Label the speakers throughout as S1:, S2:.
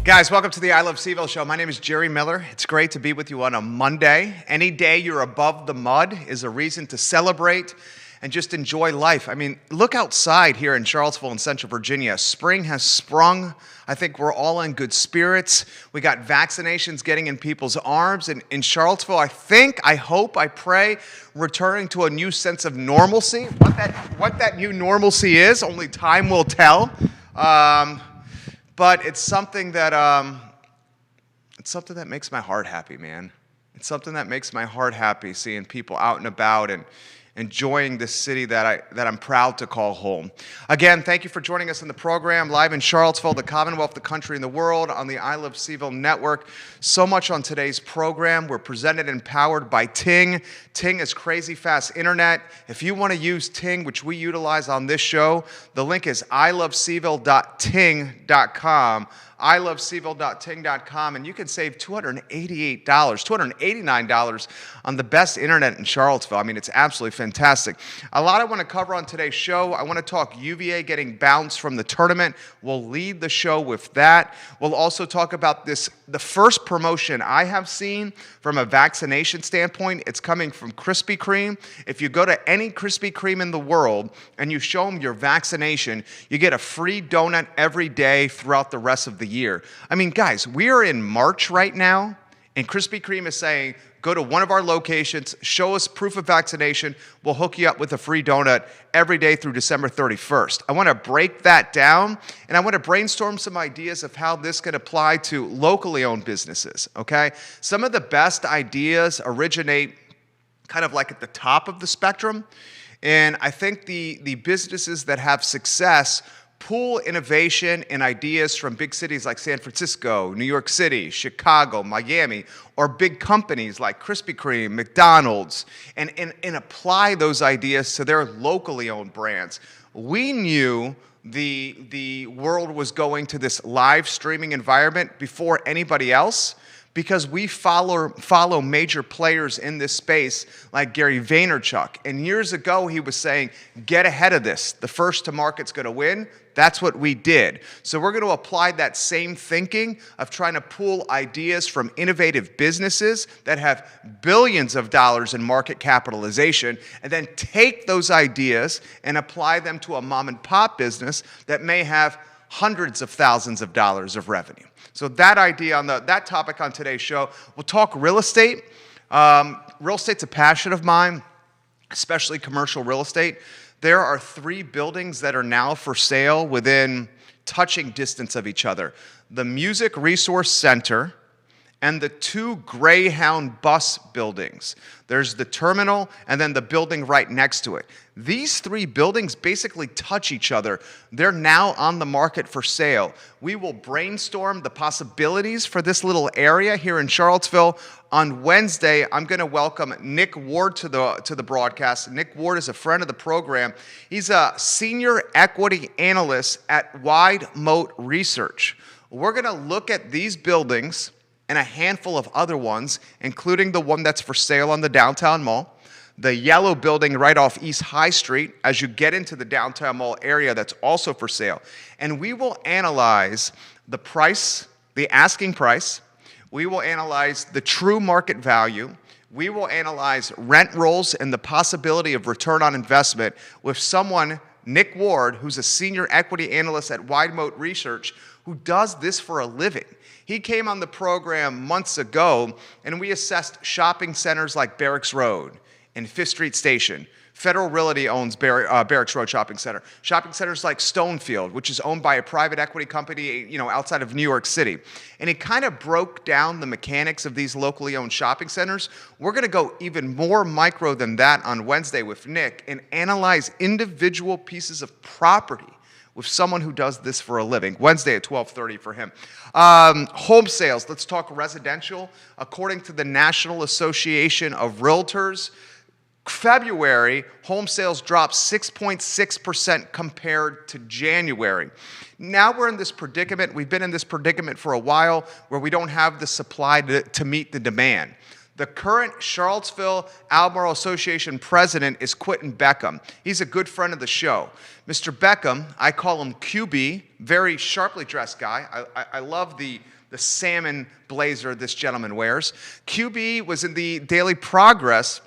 S1: Guys, welcome to the I Love CVille Show. My name is Jerry Miller. It's great to be with you on a Monday. Any day you're above the mud is a reason to celebrate and just enjoy life. I mean, look outside here in Charlottesville in Central Virginia. Spring has sprung. I think we're all in good spirits. We got vaccinations getting in people's arms. And in Charlottesville, I hope, I pray, returning to a new sense of normalcy. What that new normalcy is, only time will tell. But it's something that makes my heart happy, man. It's something that makes my heart happy, seeing people out and about and enjoying this city that I'm proud to call home. Again, thank you for joining us in the program, live in Charlottesville, the Commonwealth, the country, and the world, on the I Love CVille Network. So much on today's program. We're presented and powered by Ting. Ting is crazy fast internet. If you want to use Ting, which we utilize on this show, the link is ilovecville.ting.com. ilovecville.ting.com, and you can save $289 on the best internet in Charlottesville. I mean, it's absolutely fantastic. A lot I want to cover on today's show. I want to talk UVA getting bounced from the tournament. We'll lead the show with that. We'll also talk about the first promotion I have seen from a vaccination standpoint. It's coming from Krispy Kreme. If you go to any Krispy Kreme in the world and you show them your vaccination, you get a free donut every day throughout the rest of the year. I mean, guys, we are in March right now, and Krispy Kreme is saying, go to one of our locations, show us proof of vaccination, we'll hook you up with a free donut every day through December 31st. I want to break that down, and I want to brainstorm some ideas of how this can apply to locally owned businesses, okay? Some of the best ideas originate kind of like at the top of the spectrum, and I think the businesses that have success pull innovation and ideas from big cities like San Francisco, New York City, Chicago, Miami, or big companies like Krispy Kreme, McDonald's, and apply those ideas to their locally owned brands. We knew the world was going to this live streaming environment before anybody else, because we follow major players in this space like Gary Vaynerchuk. And years ago, he was saying, get ahead of this. The first to market's going to win. That's what we did. So we're going to apply that same thinking of trying to pull ideas from innovative businesses that have billions of dollars in market capitalization, and then take those ideas and apply them to a mom and pop business that may have hundreds of thousands of dollars of revenue. So that idea on that topic on today's show. We'll talk real estate. Real estate's a passion of mine, especially commercial real estate. There are 3 buildings that are now for sale within touching distance of each other. The Music Resource Center and the 2 Greyhound bus buildings. There's the terminal and then the building right next to it. These 3 buildings basically touch each other. They're now on the market for sale. We will brainstorm the possibilities for this little area here in Charlottesville. On Wednesday, I'm going to welcome Nick Ward to the broadcast. Nick Ward is a friend of the program. He's a senior equity analyst at Wide Moat Research. We're going to look at these buildings and a handful of other ones, including the one that's for sale on the downtown mall, the yellow building right off East High Street as you get into the downtown mall area that's also for sale. And we will analyze the price, the asking price. We will analyze the true market value. We will analyze rent rolls and the possibility of return on investment with someone, Nick Ward, who's a senior equity analyst at Wide Moat Research, who does this for a living. He came on the program months ago, and we assessed shopping centers like Barracks Road and Fifth Street Station. Federal Realty owns Barracks Road Shopping Center. Shopping centers like Stonefield, which is owned by a private equity company, outside of New York City. And it kind of broke down the mechanics of these locally owned shopping centers. We're going to go even more micro than that on Wednesday with Nick and analyze individual pieces of property with someone who does this for a living. Wednesday at 12:30 for him. Home sales, let's talk residential. According to the National Association of Realtors, February, home sales dropped 6.6% compared to January. Now we're in this predicament. We've been in this predicament for a while where we don't have the supply to meet the demand. The current Charlottesville Albemarle Association president is Quentin Beckham. He's a good friend of the show. Mr. Beckham, I call him QB, very sharply dressed guy. I love the salmon blazer this gentleman wears. QB was in the Daily Progress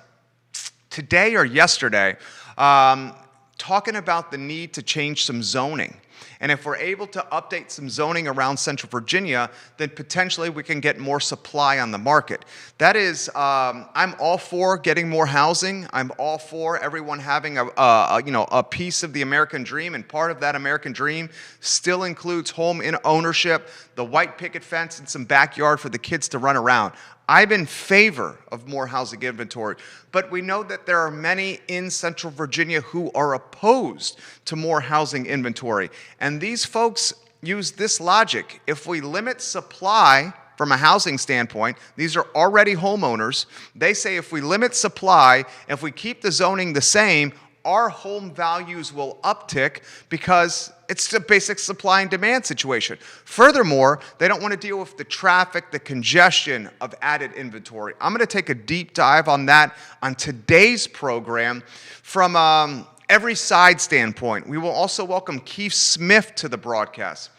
S1: today or yesterday, talking about the need to change some zoning. And if we're able to update some zoning around Central Virginia, then potentially we can get more supply on the market. That is, I'm all for getting more housing. I'm all for everyone having a piece of the American dream, and part of that American dream still includes home in ownership, the white picket fence, and some backyard for the kids to run around. I'm in favor of more housing inventory, but we know that there are many in Central Virginia who are opposed to more housing inventory. And these folks use this logic. If we limit supply from a housing standpoint, these are already homeowners. They say if we limit supply, if we keep the zoning the same, our home values will uptick because it's a basic supply and demand situation. Furthermore, they don't want to deal with the traffic, the congestion of added inventory. I'm going to take a deep dive on that on today's program from every side standpoint. We will also welcome Keith Smith to the broadcast.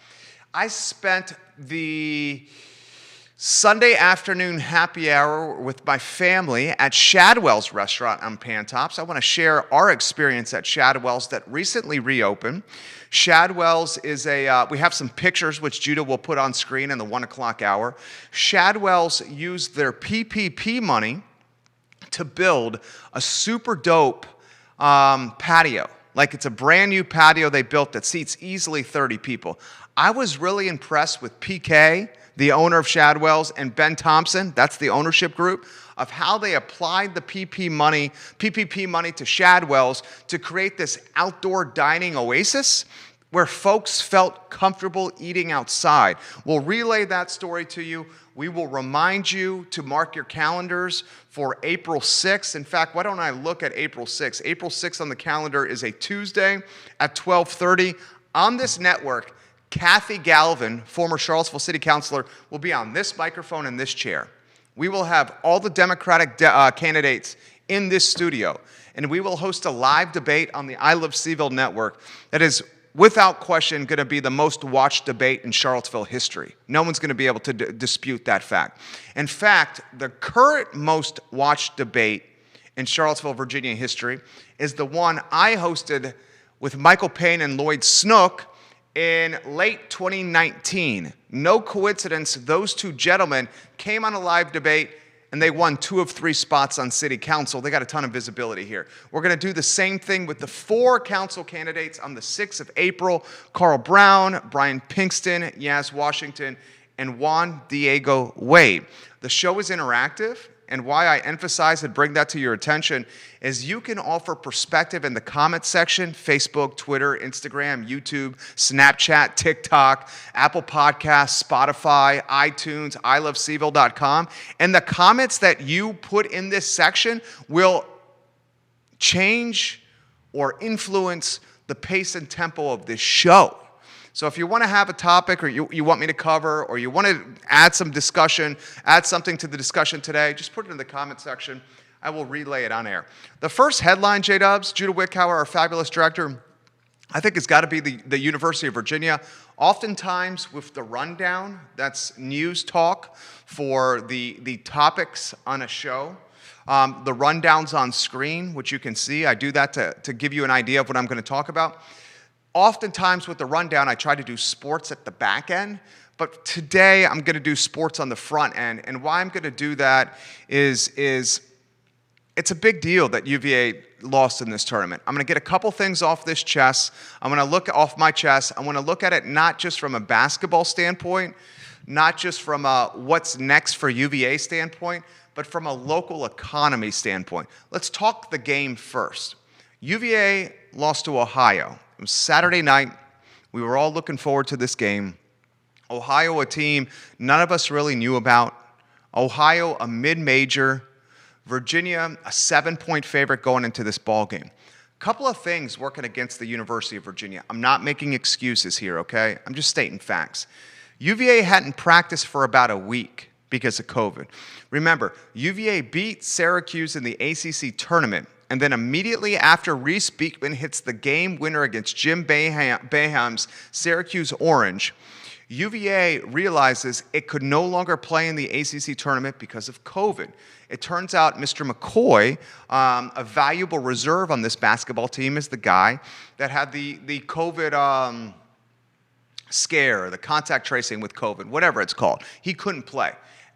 S1: I spent the Sunday afternoon happy hour with my family at Shadwell's restaurant on Pantops. I want to share our experience at Shadwell's that recently reopened. Shadwell's is we have some pictures which Judah will put on screen in the 1 o'clock hour. Shadwell's used their PPP money to build a super dope patio. Like it's a brand new patio they built that seats easily 30 people. I was really impressed with PK, the owner of Shadwell's, and Ben Thompson, that's the ownership group, of how they applied the PPP money to Shadwell's to create this outdoor dining oasis where folks felt comfortable eating outside. We'll relay that story to you. We will remind you to mark your calendars for April 6th. In fact, why don't I look at April 6th? April 6th on the calendar is a Tuesday at 12:30 on this network. Kathy Galvin, former Charlottesville City Councilor, will be on this microphone in this chair. We will have all the Democratic candidates in this studio, and we will host a live debate on the I Love CVille Network that is, without question, going to be the most watched debate in Charlottesville history. No one's going to be able to dispute that fact. In fact, the current most watched debate in Charlottesville, Virginia history is the one I hosted with Michael Payne and Lloyd Snook in late 2019. No coincidence, those two gentlemen came on a live debate and they won 2 of 3 spots on city council. They got a ton of visibility here. We're going to do the same thing with the 4 council candidates on the 6th of April. Carl Brown, Brian Pinkston, Yaz Washington, and Juan Diego Wade. The show is interactive, and why I emphasize and bring that to your attention is you can offer perspective in the comment section: Facebook, Twitter, Instagram, YouTube, Snapchat, TikTok, Apple Podcasts, Spotify, iTunes, ilovecville.com. And the comments that you put in this section will change or influence the pace and tempo of this show. So if you want to have a topic, or you want me to cover, or you want to add some discussion, add something to the discussion today, just put it in the comment section. I will relay it on air. The first headline, J-Dubs, Judah Wickhauer, our fabulous director, I think it's got to be the University of Virginia. Oftentimes with the rundown, that's news talk for the topics on a show. The rundown's on screen, which you can see. I do that to give you an idea of what I'm going to talk about. Oftentimes with the rundown, I try to do sports at the back end, but today I'm going to do sports on the front end. And why I'm going to do that is it's a big deal that UVA lost in this tournament. I'm going to get a couple things off this chest. I'm going to look off my chest. I want to look at it not just from a basketball standpoint, not just from a what's next for UVA standpoint, but from a local economy standpoint. Let's talk the game first. UVA lost to Ohio. It was Saturday night. We were all looking forward to this game. Ohio, a team none of us really knew about. Ohio, a mid-major. Virginia, a 7-point favorite going into this ball game. Couple of things working against the University of Virginia. I'm not making excuses here, okay? I'm just stating facts. UVA hadn't practiced for about a week. because of COVID. Remember, UVA beat Syracuse in the ACC tournament, and then immediately after Reese Beekman hits the game winner against Jim Boeheim's Syracuse Orange, UVA realizes it could no longer play in the ACC tournament because of COVID. It turns out Mr. McCoy, a valuable reserve on this basketball team, is the guy that had the COVID scare, the contact tracing with COVID, whatever it's called. He couldn't play.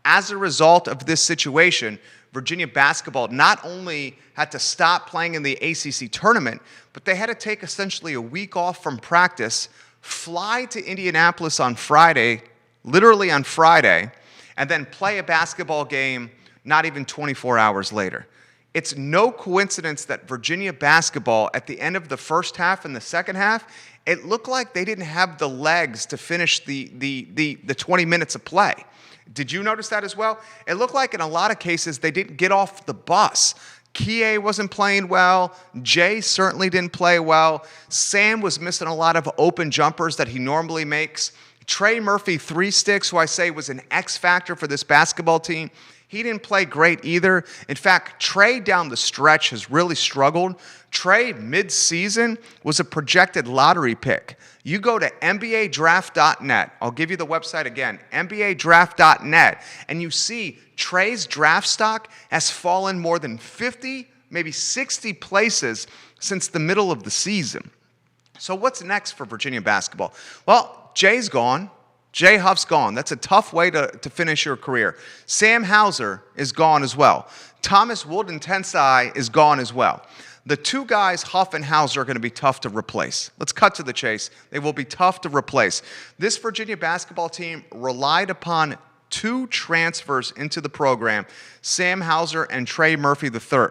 S1: As a result of this situation, Virginia basketball not only had to stop playing in the ACC tournament, but they had to take essentially a week off from practice, fly to Indianapolis on Friday, literally on Friday, and then play a basketball game not even 24 hours later. It's no coincidence that Virginia basketball, at the end of the first half and the second half, it looked like they didn't have the legs to finish the 20 minutes of play. Did you notice that as well? It looked like in a lot of cases they didn't get off the bus. Kie wasn't playing well. Jay certainly didn't play well. Sam was missing a lot of open jumpers that he normally makes. Trey Murphy, 3 sticks, who I say was an X factor for this basketball team, he didn't play great either. In fact, Trey down the stretch has really struggled. Trey, mid-season, was a projected lottery pick. You go to NBADraft.net. I'll give you the website again, NBADraft.net, and you see Trey's draft stock has fallen more than 50, maybe 60 places since the middle of the season. So what's next for Virginia basketball? Well, Jay's gone. Jay Huff's gone. That's a tough way to finish your career. Sam Hauser is gone as well. Thomas Wilden-Tensai is gone as well. The 2 guys, Huff and Hauser, are going to be tough to replace. Let's cut to the chase. They will be tough to replace. This Virginia basketball team relied upon 2 transfers into the program, Sam Hauser and Trey Murphy III.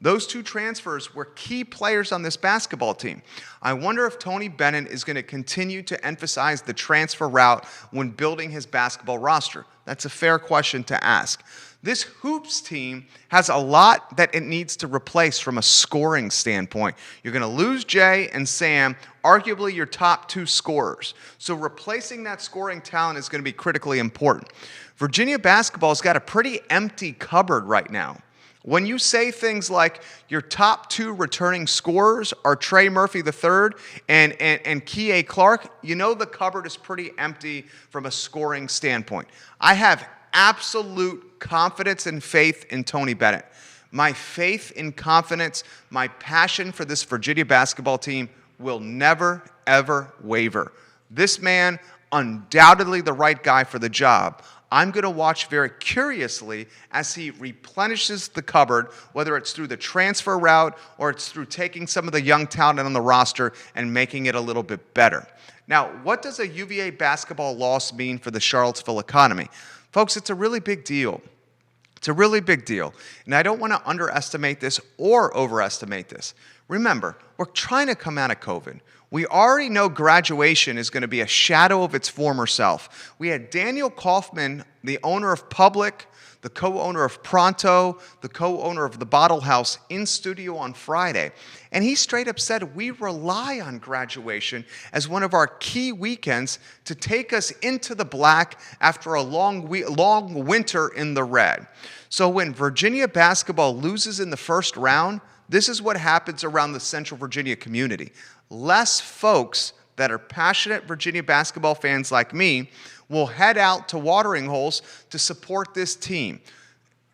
S1: Those 2 transfers were key players on this basketball team. I wonder if Tony Bennett is going to continue to emphasize the transfer route when building his basketball roster. That's a fair question to ask. This Hoops team has a lot that it needs to replace from a scoring standpoint. You're going to lose Jay and Sam, arguably your top 2 scorers. So replacing that scoring talent is going to be critically important. Virginia basketball's got a pretty empty cupboard right now. When you say things like your top 2 returning scorers are Trey Murphy III and Kie Clark, you know the cupboard is pretty empty from a scoring standpoint. I have absolute confidence and faith in Tony Bennett. My faith and confidence, my passion for this Virginia basketball team will never, ever waver. This man, undoubtedly the right guy for the job. I'm going to watch very curiously as he replenishes the cupboard, whether it's through the transfer route or it's through taking some of the young talent on the roster and making it a little bit better. Now, what does a UVA basketball loss mean for the Charlottesville economy? Folks, it's a really big deal. It's a really big deal. And I don't want to underestimate this or overestimate this. Remember, we're trying to come out of COVID. We already know graduation is going to be a shadow of its former self. We had Daniel Kaufman, the owner of Public, the co-owner of Pronto, the co-owner of the Bottle House, in studio on Friday. And he straight up said, we rely on graduation as one of our key weekends to take us into the black after a long winter in the red. So when Virginia basketball loses in the first round, this is what happens around the Central Virginia community. Less folks that are passionate Virginia basketball fans like me will head out to watering holes to support this team.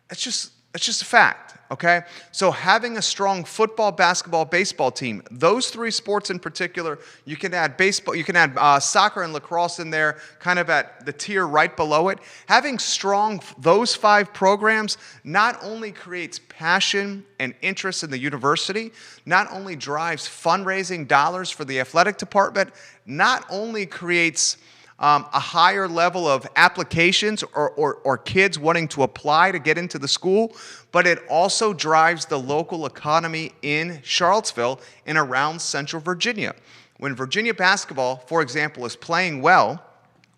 S1: It's just a fact, okay? So having a strong football, basketball, baseball team, those 3 sports in particular, you can add baseball, you can add soccer and lacrosse in there, kind of at the tier right below it. Having strong those 5 programs not only creates passion and interest in the university, not only drives fundraising dollars for the athletic department, not only creates a higher level of applications or kids wanting to apply to get into the school, but it also drives the local economy in Charlottesville and around Central Virginia. When Virginia basketball, for example, is playing well,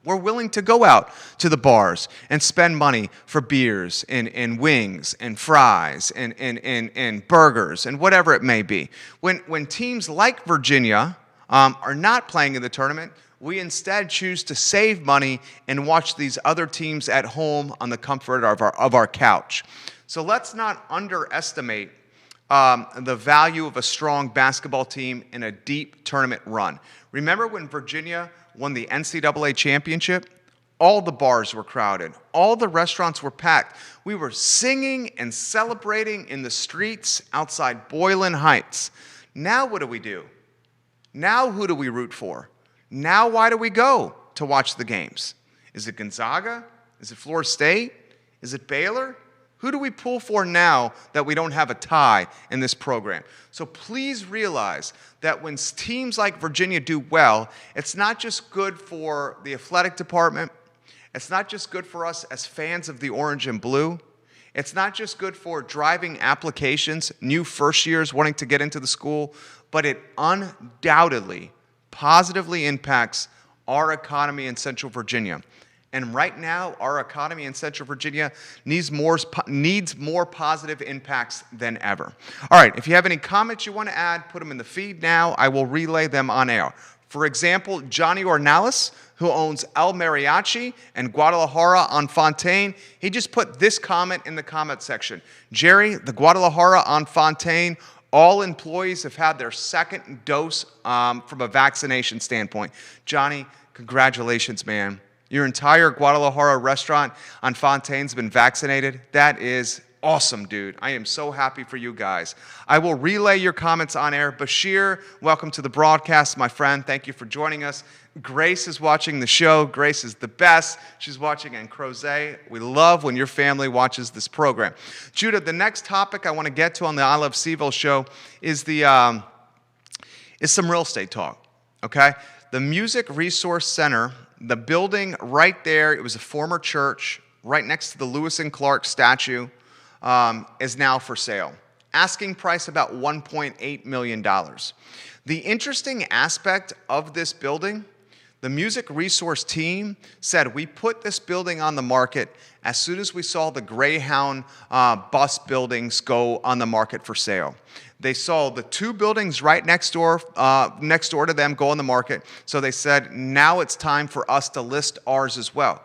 S1: we're willing to go out to the bars and spend money for beers and wings and fries and burgers and whatever it may be. When teams like Virginia are not playing in the tournament, We instead choose to save money and watch these other teams at home on the comfort of our couch. So let's not underestimate the value of a strong basketball team in a deep tournament run. Remember when Virginia won the NCAA championship? All the bars were crowded. All the restaurants were packed. We were singing and celebrating in the streets outside Boylan Heights. Now what do? Now who do we root for? Now why do we go to watch the games? Is it Gonzaga? Is it Florida State? Is it Baylor? Who do we pull for now that we don't have a tie in this program? So please realize that when teams like Virginia do well, it's not just good for the athletic department. It's not just good for us as fans of the orange and blue. It's not just good for driving applications, new first years wanting to get into the school, but it undoubtedly positively impacts our economy in Central Virginia. And right now, our economy in Central Virginia needs more positive impacts than ever. All right, if you have any comments you want to add, put them in the feed now. I will relay them on air. For example, Johnny Ornelas, who owns El Mariachi and Guadalajara on Fontaine, he just put this comment in the comment section. Jerry, the Guadalajara on Fontaine, all employees have had their second dose from a vaccination standpoint. Johnny, congratulations, man. Your entire Guadalajara restaurant on Fontaine's been vaccinated. That is awesome, dude. I am so happy for you guys. I will relay your comments on air. Bashir, welcome to the broadcast, my friend. Thank you for joining us. Grace is watching the show. Grace is the best. She's watching in Crozet. We love when your family watches this program. Judah, the next topic I want to get to on the I Love CVille show is some real estate talk, okay? The Music Resource Center, the building right there, it was a former church right next to the Lewis and Clark statue, is now for sale. Asking price about $1.8 million. The interesting aspect of this building, the Music Resource team said, we put this building on the market as soon as we saw the Greyhound bus buildings go on the market for sale. They saw the two buildings right next door to them go on the market. So they said, now it's time for us to list ours as well.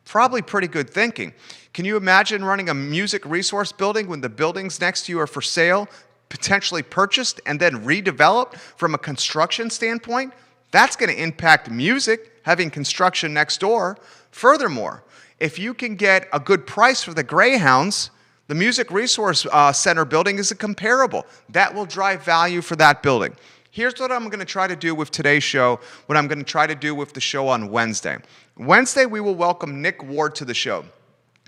S1: Probably pretty good thinking. Can you imagine running a music resource building when the buildings next to you are for sale, potentially purchased, and then redeveloped from a construction standpoint? That's going to impact music, having construction next door. Furthermore, if you can get a good price for the Greyhounds, the Music Resource Center building is a comparable. That will drive value for that building. Here's what I'm going to try to do with today's show, what I'm going to try to do with the show on Wednesday. Wednesday, we will welcome Nick Ward to the show.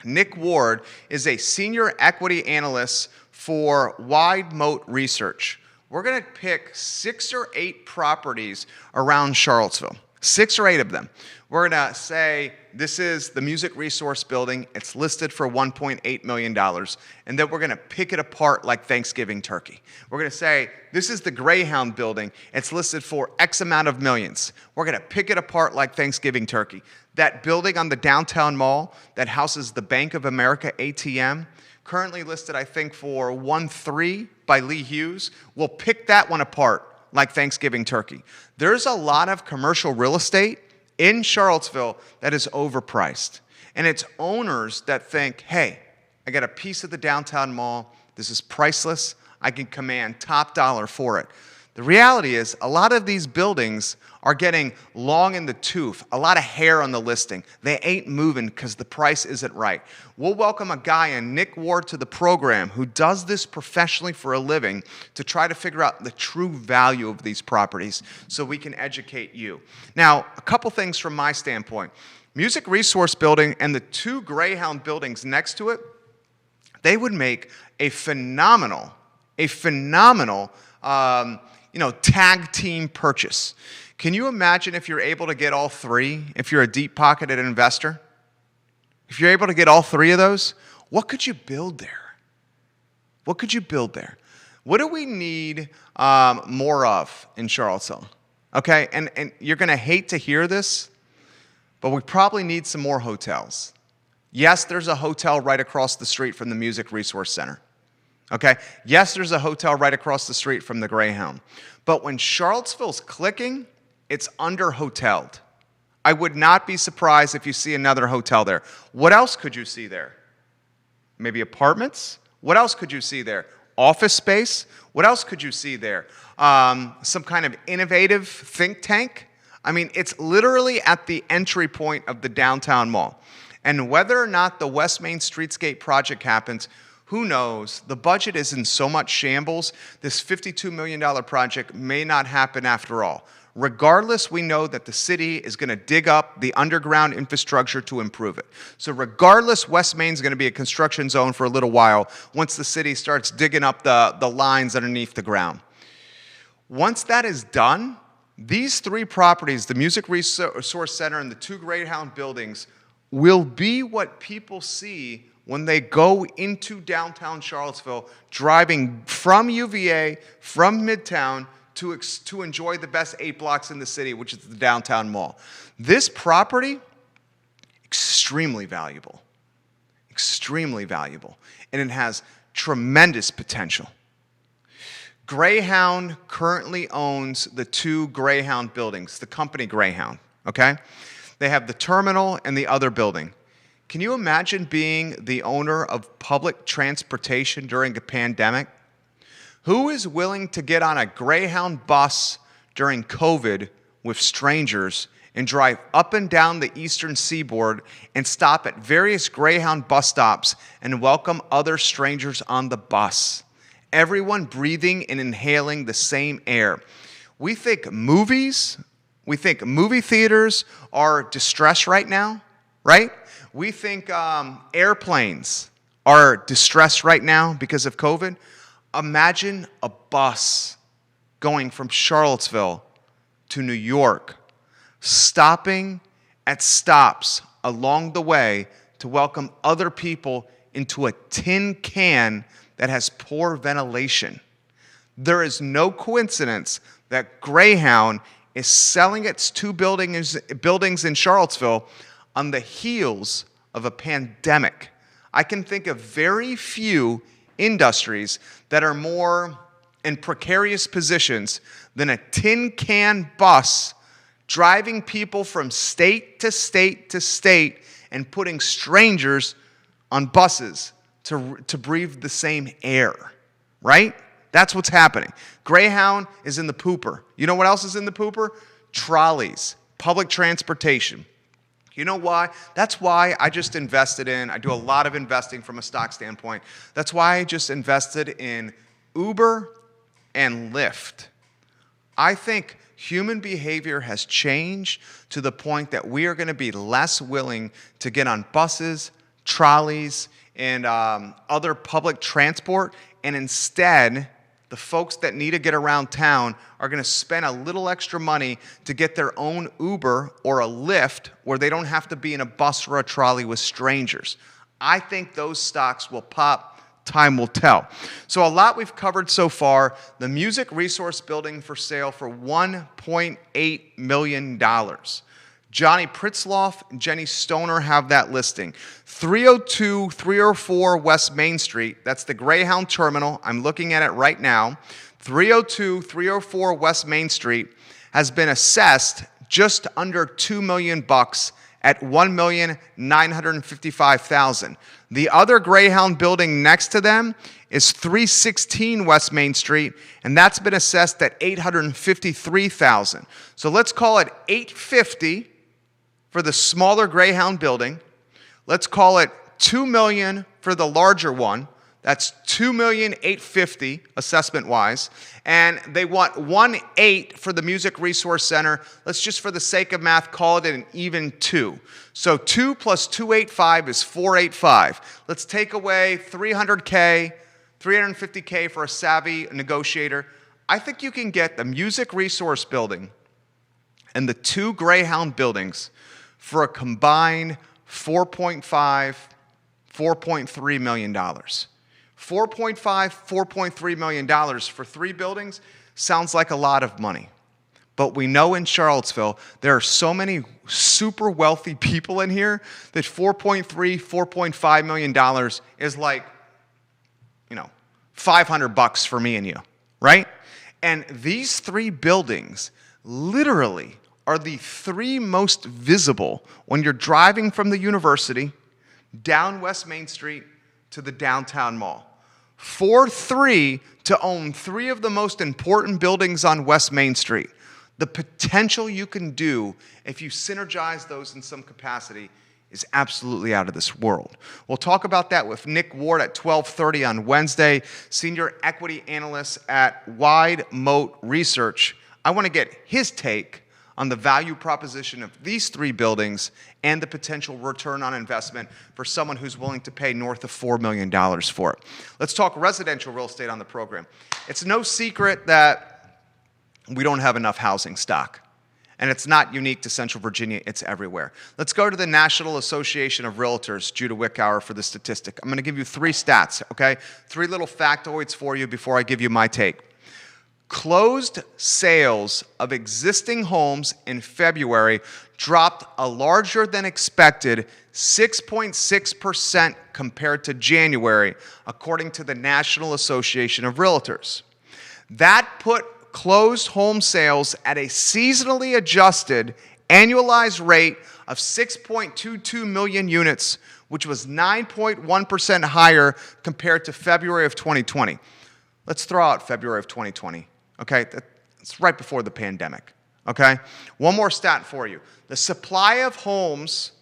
S1: Nick Ward is a senior equity analyst for Wide Moat Research. We're going to pick 6 or 8 properties around Charlottesville, 6 or 8 of them. We're going to say, this is the Music Resource Building. It's listed for $1.8 million. And then we're going to pick it apart like Thanksgiving turkey. We're going to say, this is the Greyhound Building. It's listed for X amount of millions. We're going to pick it apart like Thanksgiving turkey. That building on the downtown mall that houses the Bank of America ATM, currently listed, I think, for 1.3 by Lee Hughes. We'll pick that one apart like Thanksgiving turkey. There's a lot of commercial real estate in Charlottesville that is overpriced. And it's owners that think, hey, I got a piece of the downtown mall. This is priceless. I can command top dollar for it. The reality is a lot of these buildings are getting long in the tooth, a lot of hair on the listing. They ain't moving because the price isn't right. We'll welcome a guy in Nick Ward to the program who does this professionally for a living to try to figure out the true value of these properties so we can educate you. Now, a couple things from my standpoint. Music Resource Building and the 2 Greyhound buildings next to it, they would make a phenomenal tag team purchase. Can you imagine if you're able to get all 3, if you're a deep-pocketed investor? If you're able to get all 3 of those, what could you build there? What could you build there? What do we need more of in Charlottesville? Okay, and you're going to hate to hear this, but we probably need some more hotels. Yes, there's a hotel right across the street from the Music Resource Center. Okay, yes, there's a hotel right across the street from the Greyhound. But when Charlottesville's clicking, it's under-hoteled. I would not be surprised if you see another hotel there. What else could you see there? Maybe apartments? What else could you see there? Office space? What else could you see there? Some kind of innovative think tank? I mean, it's literally at the entry point of the downtown mall. And whether or not the West Main Streetscape project happens, who knows? The budget is in so much shambles, this $52 million project may not happen after all. Regardless, we know that the city is going to dig up the underground infrastructure to improve it. So regardless, West Main is going to be a construction zone for a little while once the city starts digging up the lines underneath the ground. Once that is done, these three properties, the Music Resource Center and the two Greyhound buildings, will be what people see when they go into downtown Charlottesville, driving from UVA, from Midtown, to enjoy the best 8 blocks in the city, which is the downtown mall. This property, extremely valuable, and it has tremendous potential. Greyhound currently owns the two Greyhound buildings, the company Greyhound, okay? They have the terminal and the other building. Can you imagine being the owner of public transportation during a pandemic? Who is willing to get on a Greyhound bus during COVID with strangers and drive up and down the eastern seaboard and stop at various Greyhound bus stops and welcome other strangers on the bus? Everyone breathing and inhaling the same air. We think movie theaters are distressed right now, right? We think airplanes are distressed right now because of COVID. Imagine a bus going from Charlottesville to New York, stopping at stops along the way to welcome other people into a tin can that has poor ventilation. There is no coincidence that Greyhound is selling its two buildings in Charlottesville on the heels of a pandemic. I can think of very few industries that are more in precarious positions than a tin can bus driving people from state to state to state and putting strangers on buses to breathe the same air, right? That's what's happening. Greyhound is in the pooper. You know what else is in the pooper? Trolleys, public transportation. You know why? That's why I just invested in, I do a lot of investing from a stock standpoint. That's why I just invested in Uber and Lyft. I think human behavior has changed to the point that we are going to be less willing to get on buses, trolleys, and other public transport, and instead, the folks that need to get around town are going to spend a little extra money to get their own Uber or a Lyft where they don't have to be in a bus or a trolley with strangers. I think those stocks will pop. Time will tell. So a lot we've covered so far. The Music Resource Building for sale for $1.8 million. Johnny Pritzloff and Jenny Stoner have that listing. 302, 304 West Main Street. That's the Greyhound Terminal. I'm looking at it right now. 302, 304 West Main Street has been assessed just under $2 million at $1,955,000. The other Greyhound building next to them is 316 West Main Street, and that's been assessed at $853,000. So let's call it $850 for the smaller Greyhound building. Let's call it $2 million for the larger one. That's $2,850,000 assessment-wise. And they want $1.8 million for the Music Resource Center. Let's just, for the sake of math, call it an even 2. So 2 plus 285 is 485. Let's take away $300K, $350K for a savvy negotiator. I think you can get the Music Resource Building and the two Greyhound buildings for a combined $4.3 million. $4.3 million for 3 buildings sounds like a lot of money. But we know in Charlottesville, there are so many super wealthy people in here that $4.5 million is like, $500 for me and you, right? And these 3 buildings literally are the three most visible when you're driving from the university down West Main Street to the downtown mall. For three to own three of the most important buildings on West Main Street. The potential you can do if you synergize those in some capacity is absolutely out of this world. We'll talk about that with Nick Ward at 12:30 on Wednesday, Senior Equity Analyst at Wide Moat Research. I want to get his take on the value proposition of these three buildings and the potential return on investment for someone who's willing to pay north of $4 million for it. Let's talk residential real estate on the program. It's no secret that we don't have enough housing stock. And it's not unique to Central Virginia, it's everywhere. Let's go to the National Association of Realtors, Judah Wickower, for the statistic. I'm going to give you three stats, okay? Three little factoids for you before I give you my take. Closed sales of existing homes in February dropped a larger than expected 6.6% compared to January, according to the National Association of Realtors. That put closed home sales at a seasonally adjusted annualized rate of 6.22 million units, which was 9.1% higher compared to February of 2020. Let's throw out February of 2020. Okay, it's right before the pandemic, okay? One more stat for you. The supply of homes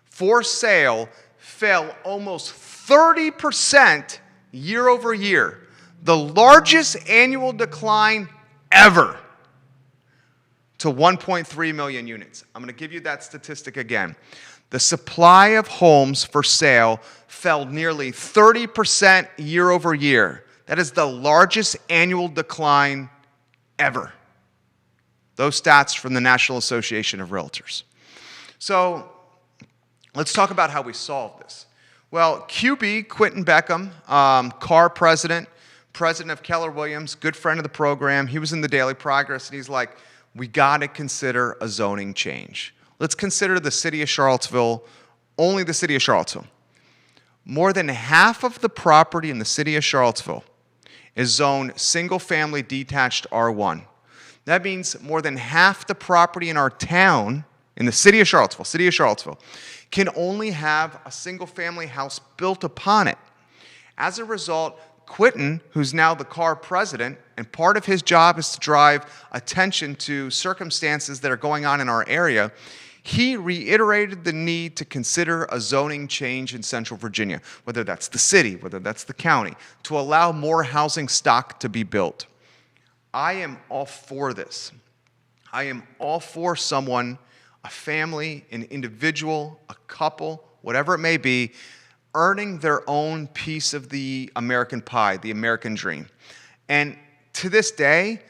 S1: for sale fell almost 30% year over year, the largest annual decline ever, to 1.3 million units. I'm going to give you that statistic again. The supply of homes for sale fell nearly 30% year over year. That is the largest annual decline ever. Those stats from the National Association of Realtors. So let's talk about how we solve this. Well, QB, Quentin Beckham, CAR president of Keller Williams, good friend of the program. He was in the Daily Progress, and he's like, we got to consider a zoning change. Let's consider the city of Charlottesville, only the city of Charlottesville. More than half of the property in the city of Charlottesville is zoned single-family detached R1. That means more than half the property in our town, in the city of Charlottesville, can only have a single-family house built upon it. As a result, Quentin, who's now the CAR president, and part of his job is to drive attention to circumstances that are going on in our area, he reiterated the need to consider a zoning change in Central Virginia, whether that's the city, whether that's the county, to allow more housing stock to be built. I am all for this. I am all for someone, a family, an individual, a couple, whatever it may be, earning their own piece of the American pie, the American dream. And to this day,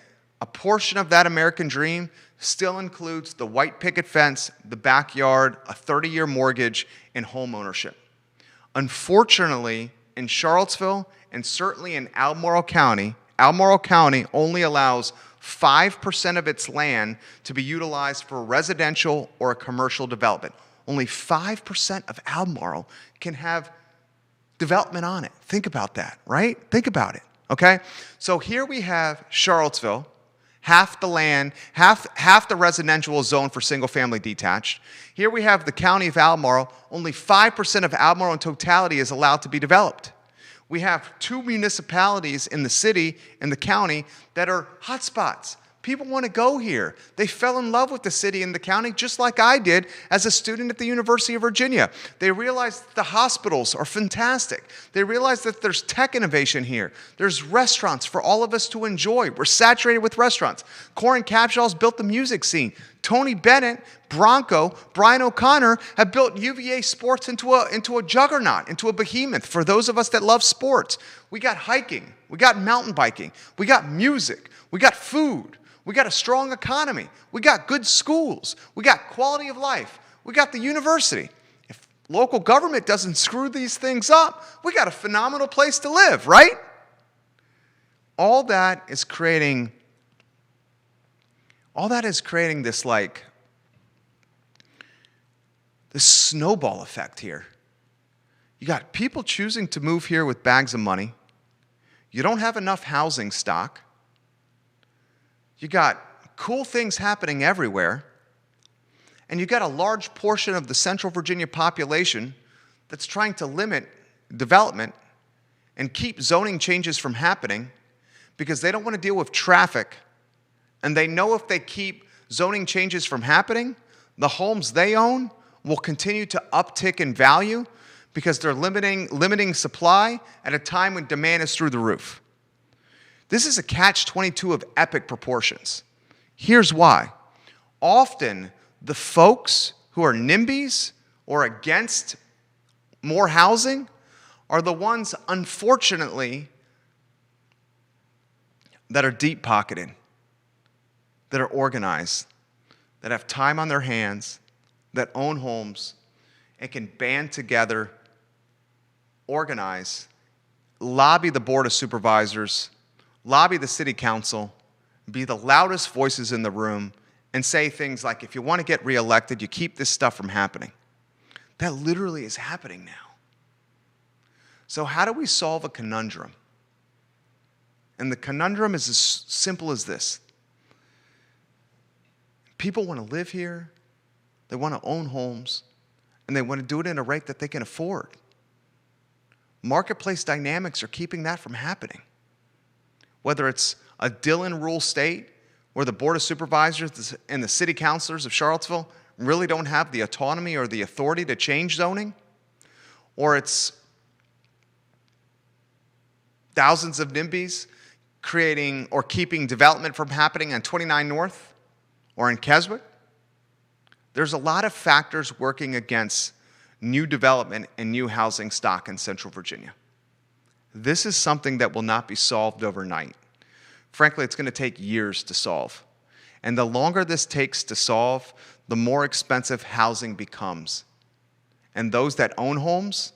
S1: a portion of that American dream still includes the white picket fence, the backyard, a 30-year mortgage, and home ownership. Unfortunately, in Charlottesville, and certainly in Albemarle County only allows 5% of its land to be utilized for residential or a commercial development. Only 5% of Albemarle can have development on it. Think about that, right? Think about it, okay? So here we have Charlottesville, half the land, half the residential zone for single-family detached. Here we have the county of Albemarle. Only 5% of Albemarle in totality is allowed to be developed. We have two municipalities in the city and the county that are hotspots. People want to go here. They fell in love with the city and the county just like I did as a student at the University of Virginia. They realized that the hospitals are fantastic. They realized that there's tech innovation here. There's restaurants for all of us to enjoy. We're saturated with restaurants. Corin Capshaw's built the music scene. Tony Bennett, Bronco, Brian O'Connor have built UVA sports into a juggernaut, into a behemoth for those of us that love sports. We got hiking. We got mountain biking. We got music. We got food. We got a strong economy. We got good schools. We got quality of life. We got the university. If local government doesn't screw these things up, we got a phenomenal place to live, right? All that is creating this this snowball effect here. You got people choosing to move here with bags of money. You don't have enough housing stock. You got cool things happening everywhere. And you got a large portion of the Central Virginia population that's trying to limit development and keep zoning changes from happening because they don't want to deal with traffic. And they know if they keep zoning changes from happening, the homes they own will continue to uptick in value because they're limiting supply at a time when demand is through the roof. This is a catch-22 of epic proportions. Here's why. Often, the folks who are NIMBYs or against more housing are the ones, unfortunately, that are deep-pocketed, that are organized, that have time on their hands, that own homes, and can band together, organize, lobby the Board of Supervisors, lobby the City Council, be the loudest voices in the room, and say things like, if you want to get reelected, you keep this stuff from happening. That literally is happening now. So how do we solve a conundrum? And the conundrum is as simple as this. People want to live here, they want to own homes, and they want to do it at a rate that they can afford. Marketplace dynamics are keeping that from happening. Whether it's a Dillon rule state where the Board of Supervisors and the city councilors of Charlottesville really don't have the autonomy or the authority to change zoning, or it's thousands of NIMBYs creating or keeping development from happening on 29 North or in Keswick. There's a lot of factors working against new development and new housing stock in Central Virginia. This is something that will not be solved overnight. Frankly, it's going to take years to solve. And the longer this takes to solve, the more expensive housing becomes. And those that own homes,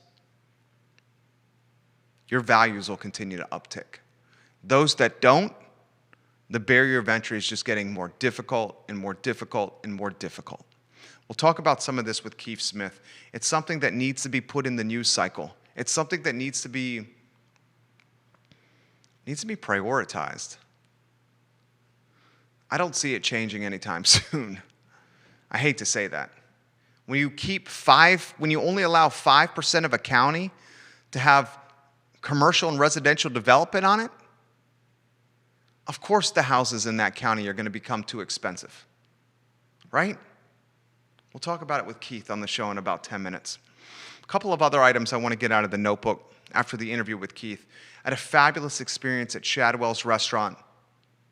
S1: your values will continue to uptick. Those that don't, the barrier of entry is just getting more difficult and more difficult and more difficult. We'll talk about some of this with Keith Smith. It's something that needs to be put in the news cycle. It's something that needs to be prioritized. I don't see it changing anytime soon. I hate to say that. When you only allow 5% of a county to have commercial and residential development on it, of course the houses in that county are going to become too expensive, right? We'll talk about it with Keith on the show in about 10 minutes. A couple of other items I want to get out of the notebook after the interview with Keith. I had a fabulous experience at Shadwell's restaurant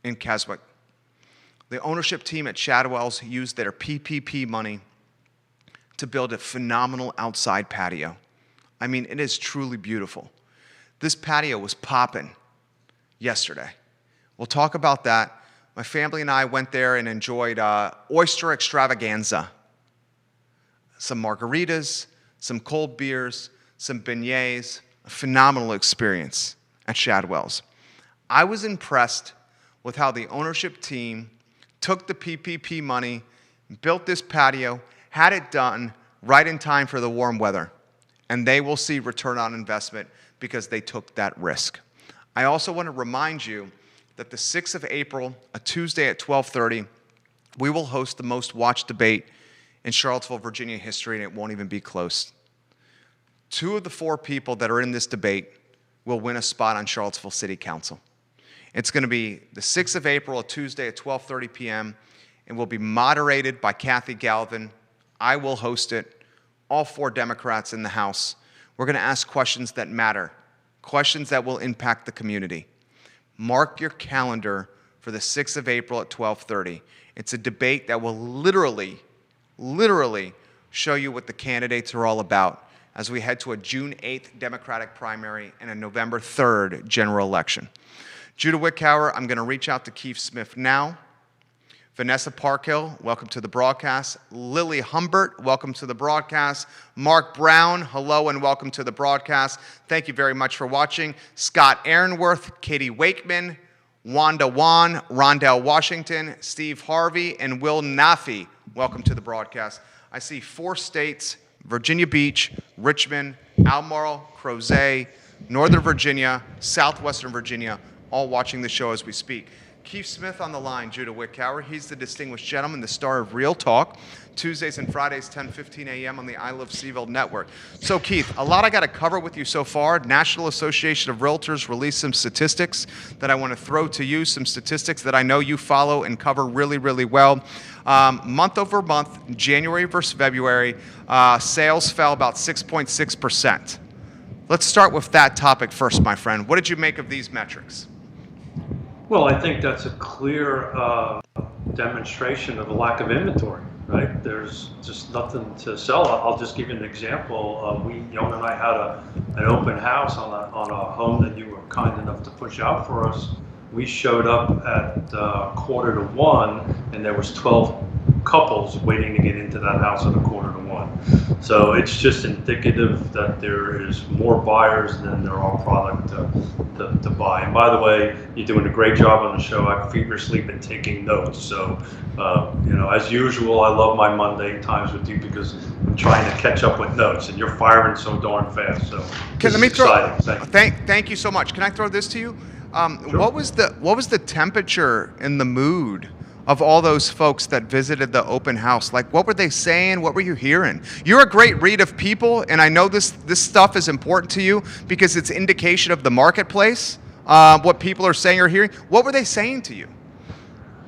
S1: in Keswick. The ownership team at Shadwell's used their PPP money to build a phenomenal outside patio. I mean, it is truly beautiful. This patio was popping yesterday. We'll talk about that. My family and I went there and enjoyed oyster extravaganza. Some margaritas, some cold beers, some beignets, a phenomenal experience at Shadwell's. I was impressed with how the ownership team took the PPP money, built this patio, had it done right in time for the warm weather, and they will see return on investment because they took that risk. I also want to remind you that the 6th of April, a Tuesday at 12:30, we will host the most watched debate in Charlottesville, Virginia history, and it won't even be close. 2 of the 4 people that are in this debate will win a spot on Charlottesville City Council. It's going to be the 6th of April, a Tuesday at 12:30 p.m., and will be moderated by Kathy Galvin. I will host it. All 4 Democrats in the House. We're going to ask questions that matter, questions that will impact the community. Mark your calendar for the 6th of April at 12:30. It's a debate that will literally show you what the candidates are all about as we head to a June 8th Democratic primary and a November 3rd general election. Judah Wickhauer, I'm going to reach out to Keith Smith now. Vanessa Parkhill, welcome to the broadcast. Lily Humbert, welcome to the broadcast. Mark Brown, hello and welcome to the broadcast. Thank you very much for watching. Scott Aaronworth, Katie Wakeman, Wanda Wan, Rondell Washington, Steve Harvey, and Will Nafi, welcome to the broadcast. I see 4 states, Virginia Beach, Richmond, Albemarle, Crozet, Northern Virginia, Southwestern Virginia, all watching the show as we speak. Keith Smith on the line, Judah Wickower. He's the distinguished gentleman, the star of Real Talk, Tuesdays and Fridays, 10:15 a.m. on the I Love CVille Network. So, Keith, a lot I got to cover with you so far. National Association of Realtors released some statistics that I want to throw to you, some statistics that I know you follow and cover really, really well. Month over month, January versus February, sales fell about 6.6%. Let's start with that topic first, my friend. What did you make of these metrics?
S2: Well, I think that's a clear demonstration of a lack of inventory, right? There's just nothing to sell. I'll just give you an example. Young and I had an open house on a home that you were kind enough to push out for us. We showed up at 1:45, and there was 12 couples waiting to get into that house at 1:45. So it's just indicative that there is more buyers than there are product to buy. And by the way, you're doing a great job on the show. I've feverishly been taking notes. So, as usual, I love my Monday times with you because I'm trying to catch up with notes, and you're firing so darn fast. So
S1: let me throw. Thank you so much. Can I throw this to you? Sure. What was the temperature and the mood of all those folks that visited the open house? Like, what were they saying? What were you hearing? You're a great read of people, and I know this stuff is important to you because it's indication of the marketplace, what people are saying or hearing. What were they saying to you?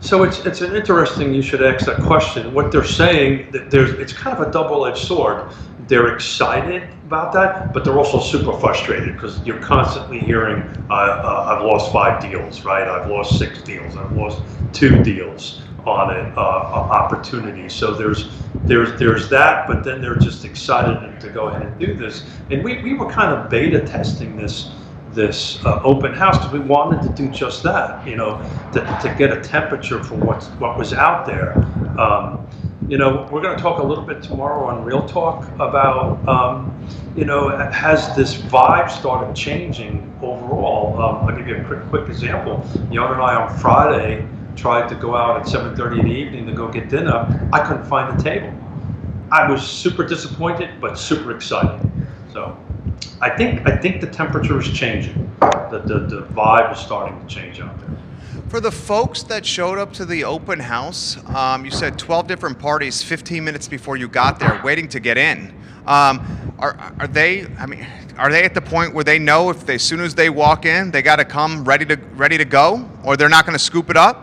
S2: So it's an interesting, you should ask that question. What they're saying, it's kind of a double-edged sword. They're excited about that, but they're also super frustrated because you're constantly hearing, I've lost 5 deals, right? I've lost 6 deals. I've lost 2 deals on an opportunity. So there's that, but then they're just excited to go ahead and do this. And we were kind of beta testing this open house because we wanted to do just that, to get a temperature for what was out there. We're going to talk a little bit tomorrow on Real Talk about, has this vibe started changing overall? I'll give you a quick example. Young and I on Friday tried to go out at 7:30 in the evening to go get dinner. I couldn't find a table. I was super disappointed, but super excited. So I think the temperature is changing. The vibe is starting to change out there.
S1: For the folks that showed up to the open house, you said 12 different parties 15 minutes before you got there waiting to get in. Are they at the point where they know if as soon as they walk in, they got to come ready to go, or they're not going to scoop it up?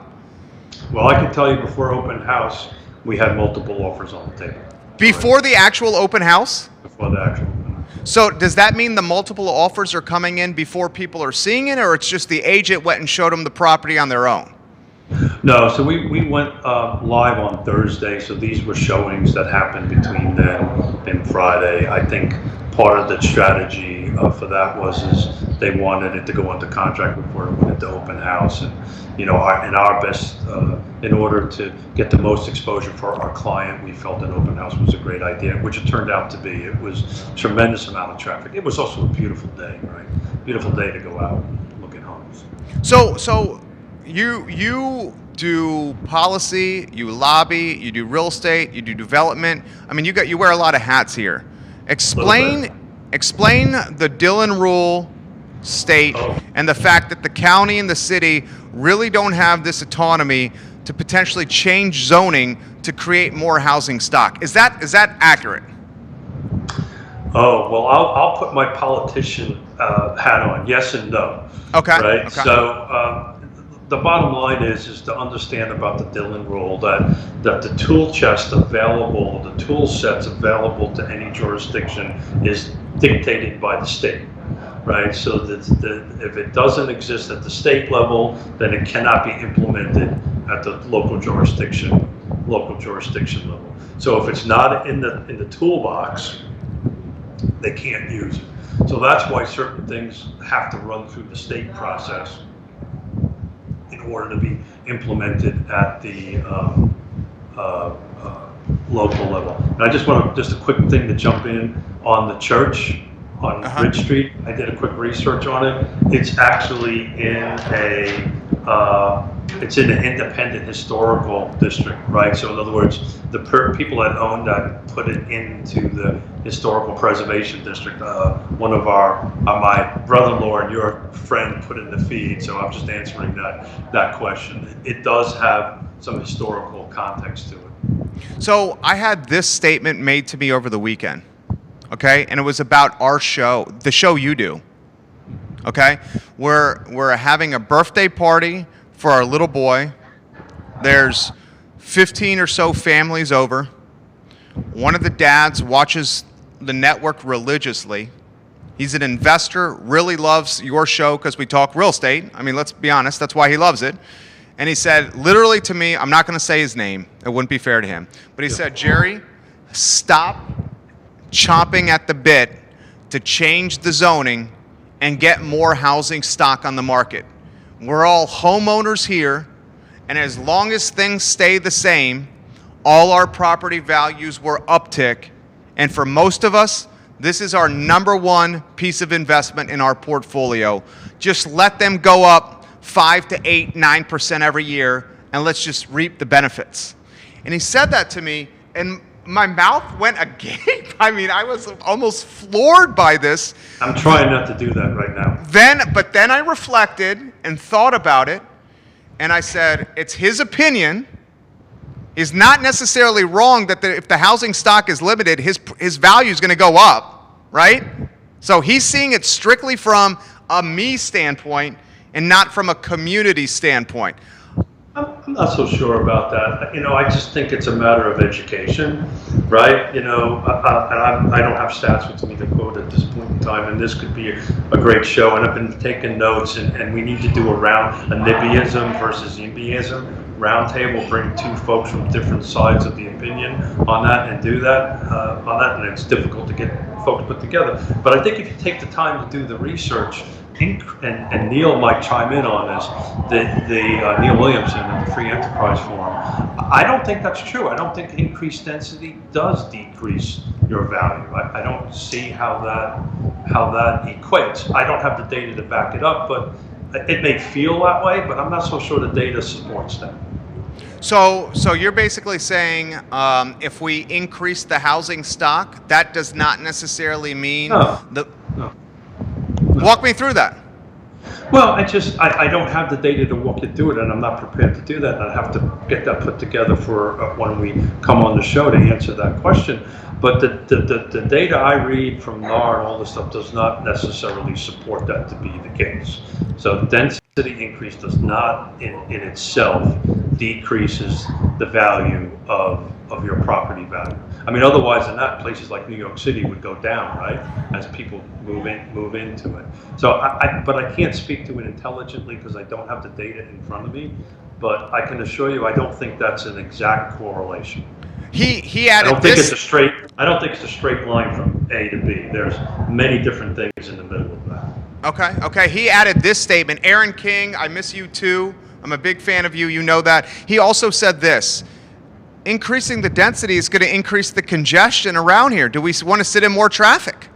S2: Well, I can tell you before open house, we had multiple offers on the table.
S1: Before the actual open house?
S2: Before the actual open house.
S1: So does that mean the multiple offers are coming in before people are seeing it, or it's just the agent went and showed them the property on their own?
S2: No, so we went live on Thursday, so these were showings that happened between then and Friday. I think part of the strategy for that is they wanted it to go into contract before it went into open house, and in our best, in order to get the most exposure for our client, we felt an open house was a great idea, which it turned out to be. It was a tremendous amount of traffic. It was also a beautiful day, right? Beautiful day to go out and look at homes.
S1: So you do policy, you lobby, you do real estate, you do development. I mean, you wear a lot of hats here. Explain the Dillon rule state and the fact that the county and the city really don't have this autonomy to potentially change zoning to create more housing stock. Is that accurate?
S2: Oh, well, I'll put my politician hat on. Yes and no.
S1: Okay.
S2: Right.
S1: Okay.
S2: So the bottom line is to understand about the Dillon rule that the tool chest available, the tool sets available to any jurisdiction is dictated by the state. Right, so if it doesn't exist at the state level, then it cannot be implemented at the local jurisdiction level. So if it's not in the toolbox, they can't use it. So that's why certain things have to run through the state process in order to be implemented at the local level. And I just want a quick thing to jump in on the church. On Ridge Street, I did a quick research on it. It's actually in a it's in an independent historical district, right? So in other words, the people that own that put it into the historical preservation district. One of my brother-in-law and your friend put in the feed, so I'm just answering that question. It does have some historical context to it.
S1: So I had this statement made to me over the weekend, okay? And it was about our show, the show you do, okay? We're having a birthday party for our little boy. There's 15 or so families over. One of the dads watches the network religiously. He's an investor, really loves your show because we talk real estate. I mean, let's be honest, that's why he loves it. And he said, literally to me, I'm not going to say his name. It wouldn't be fair to him. But he said, Jerry, stop chomping at the bit to change the zoning and get more housing stock on the market. We're all homeowners here, and as long as things stay the same, all our property values will uptick. And for most of us, this is our number one piece of investment in our portfolio. Just let them go up 5 to 8, 9% every year, and let's just reap the benefits. And he said that to me, and my mouth went agape. I mean, I was almost floored by this.
S2: I'm trying not to do that right now.
S1: But then I reflected and thought about it, and I said, it's his opinion. Is not necessarily wrong that if the housing stock is limited, his value is going to go up, right? So he's seeing it strictly from a me standpoint and not from a community standpoint.
S2: I'm not so sure about that. I just think it's a matter of education, right? And I don't have stats with me to quote at this point in time, and this could be a great show. And I've been taking notes, and we need to do a NIMBYism versus YIMBYism roundtable, bring two folks from different sides of the opinion on that and do that and it's difficult to get folks put together. But I think if you take the time to do the research, and Neil might chime in on this, Neil Williamson of the Free Enterprise Forum, I don't think that's true. I don't think increased density does decrease your value. I don't see how that equates. I don't have the data to back it up, but it may feel that way, but I'm not so sure the data supports that.
S1: So you're basically saying if we increase the housing stock, that does not necessarily mean
S2: No.
S1: Walk me through that.
S2: Well, I don't have the data to walk you through it, and I'm not prepared to do that. And I have to get that put together for when we come on the show to answer that question. But the data I read from NAR and all this stuff does not necessarily support that to be the case. So density increase does not in itself decreases the value of your property value. I mean, otherwise than that, places like New York City would go down, right, as people move into it. So but I can't speak to it intelligently because I don't have the data in front of me. But I can assure you, I don't think that's an exact correlation.
S1: He added
S2: I don't think it's a straight line from A to B. There's many different things in the middle of that.
S1: Okay. He added this statement. Aaron King, I miss you too. I'm a big fan of you. You know that. He also said this. Increasing the density is going to increase the congestion around here. Do we want to sit in more traffic?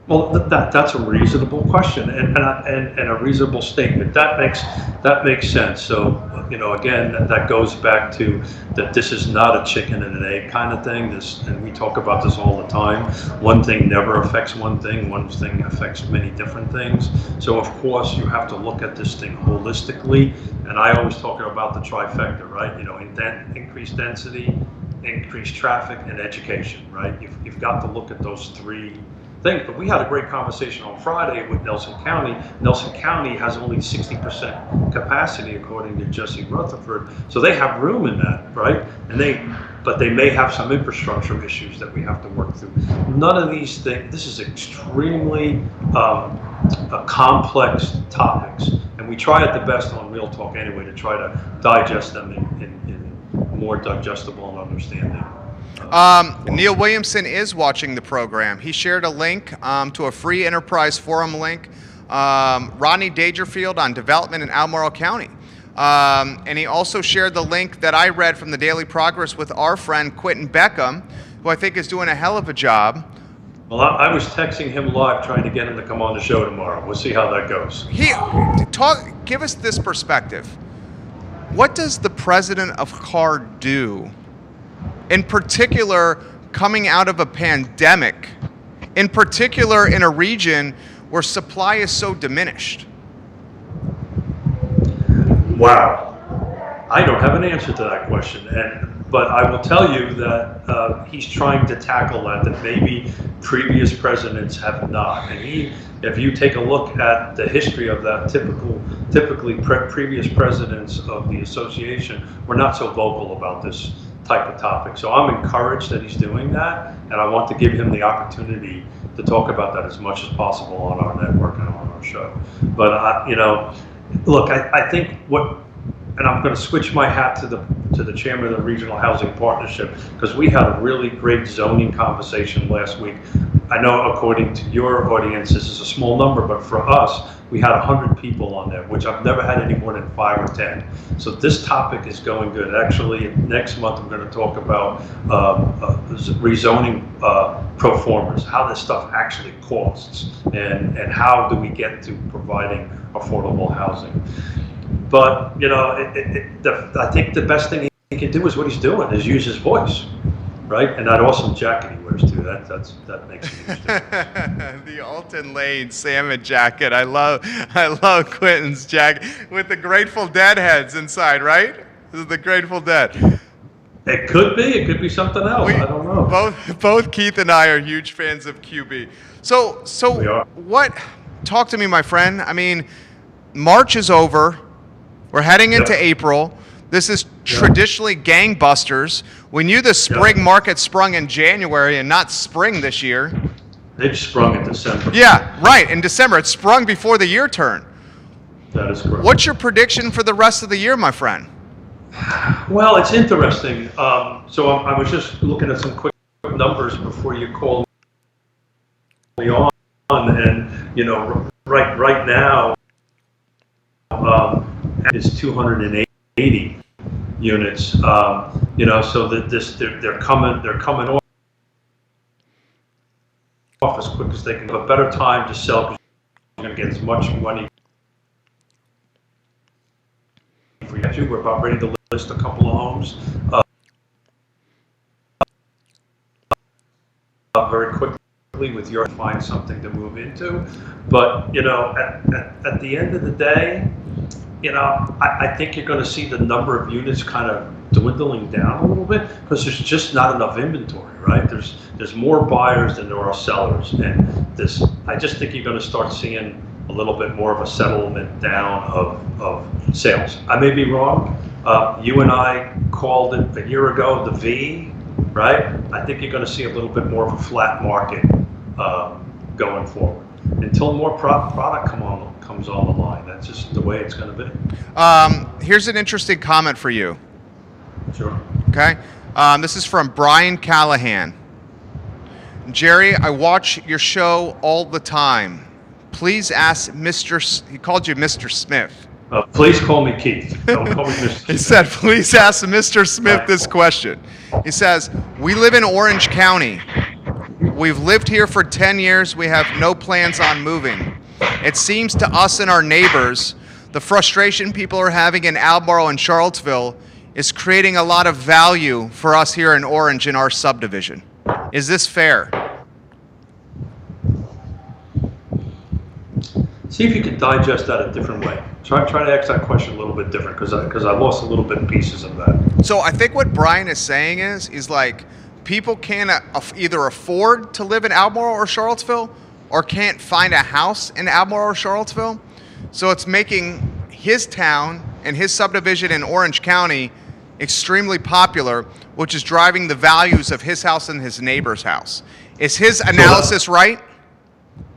S2: Well, that's a reasonable question and a reasonable statement. That makes sense. So, again, that goes back to that this is not a chicken and an egg kind of thing. And we talk about this all the time. One thing never affects one thing. One thing affects many different things. So, of course, you have to look at this thing holistically. And I always talk about the trifecta, right? Increased density, increased traffic, and education, right? You've got to look at those three thing. But we had a great conversation on Friday with Nelson County. Nelson County has only 60% capacity according to Jesse Rutherford, so they have room in that, right? But they may have some infrastructure issues that we have to work through. None of these things. This is extremely complex topics, and we try at the best on Real Talk anyway to try to digest them in more digestible and understanding.
S1: Neil Williamson is watching the program. He shared a link to a free enterprise forum link. Rodney Dangerfield on development in Albemarle County. And he also shared the link that I read from the Daily Progress with our friend Quentin Beckham, who I think is doing a hell of a job.
S2: Well, I was texting him live trying to get him to come on the show tomorrow. We'll see how that goes.
S1: Give us this perspective. What does the president of CAR do, in particular coming out of a pandemic, in particular in a region where supply is so diminished?
S2: Wow. I don't have an answer to that question, but I will tell you that he's trying to tackle that maybe previous presidents have not. And if you take a look at the history of that, typically previous presidents of the association were not so vocal about this type of topic. So I'm encouraged that he's doing that, and I want to give him the opportunity to talk about that as much as possible on our network and on our show. But look, I think and I'm going to switch my hat to the chairman of the Regional Housing Partnership, because we had a really great zoning conversation last week. I know according to your audience, this is a small number, but for us, we had 100 people on there, which I've never had any more than 5 or 10. So this topic is going good. Actually, next month I'm going to talk about rezoning pro formas, how this stuff actually costs, and how do we get to providing affordable housing. But I think the best thing he can do is what he's doing, is use his voice, right? And that awesome jacket he wears too. That makes me interesting.
S1: The Alton Lane salmon jacket. I love Quentin's jacket with the Grateful Dead heads inside, right? This is the Grateful Dead.
S2: It could be something else. I don't know.
S1: Both Keith and I are huge fans of QB. So
S2: we are.
S1: Talk to me, my friend. I mean, March is over. We're heading into April. This is traditionally gangbusters. We knew the spring market sprung in January and not spring this year.
S2: It sprung in December.
S1: Yeah, right, in December. It sprung before the year turn.
S2: That is correct.
S1: What's your prediction for the rest of the year, my friend?
S2: Well, it's interesting. So I was just looking at some quick numbers before you called me on, and right now is 280 units. So that they're coming off as quick as they can. Have a better time to sell because you're going to get as much money. We're about ready to list a couple of homes very quickly with your find something to move into. But at the end of the day, I think you're going to see the number of units kind of dwindling down a little bit because there's just not enough inventory, right? There's more buyers than there are sellers, and I just think you're going to start seeing a little bit more of a settlement down of sales. I may be wrong. You and I called it a year ago the V, right? I think you're going to see a little bit more of a flat market going forward until more product comes on the line. That's just the way it's going to be.
S1: Here's an interesting comment for you.
S2: Sure.
S1: Okay. This is from Brian Callahan. Jerry, I watch your show all the time. Please ask he called you Mr. Smith.
S2: Please call me Keith. Don't call me Mr. Smith.
S1: He said, please ask Mr. Smith this question. He says, we live in Orange County. We've lived here for 10 years. We have no plans on moving. It seems to us and our neighbors, the frustration people are having in Albemarle and Charlottesville is creating a lot of value for us here in Orange in our subdivision. Is this fair?
S2: See if you can digest that a different way. Try to ask that question a little bit different because I lost a little bit pieces of that.
S1: So I think what Brian is saying is like people can't either afford to live in Albemarle or Charlottesville or can't find a house in Albemarle or Charlottesville. So it's making his town and his subdivision in Orange County extremely popular, which is driving the values of his house and his neighbor's house. Is his analysis right?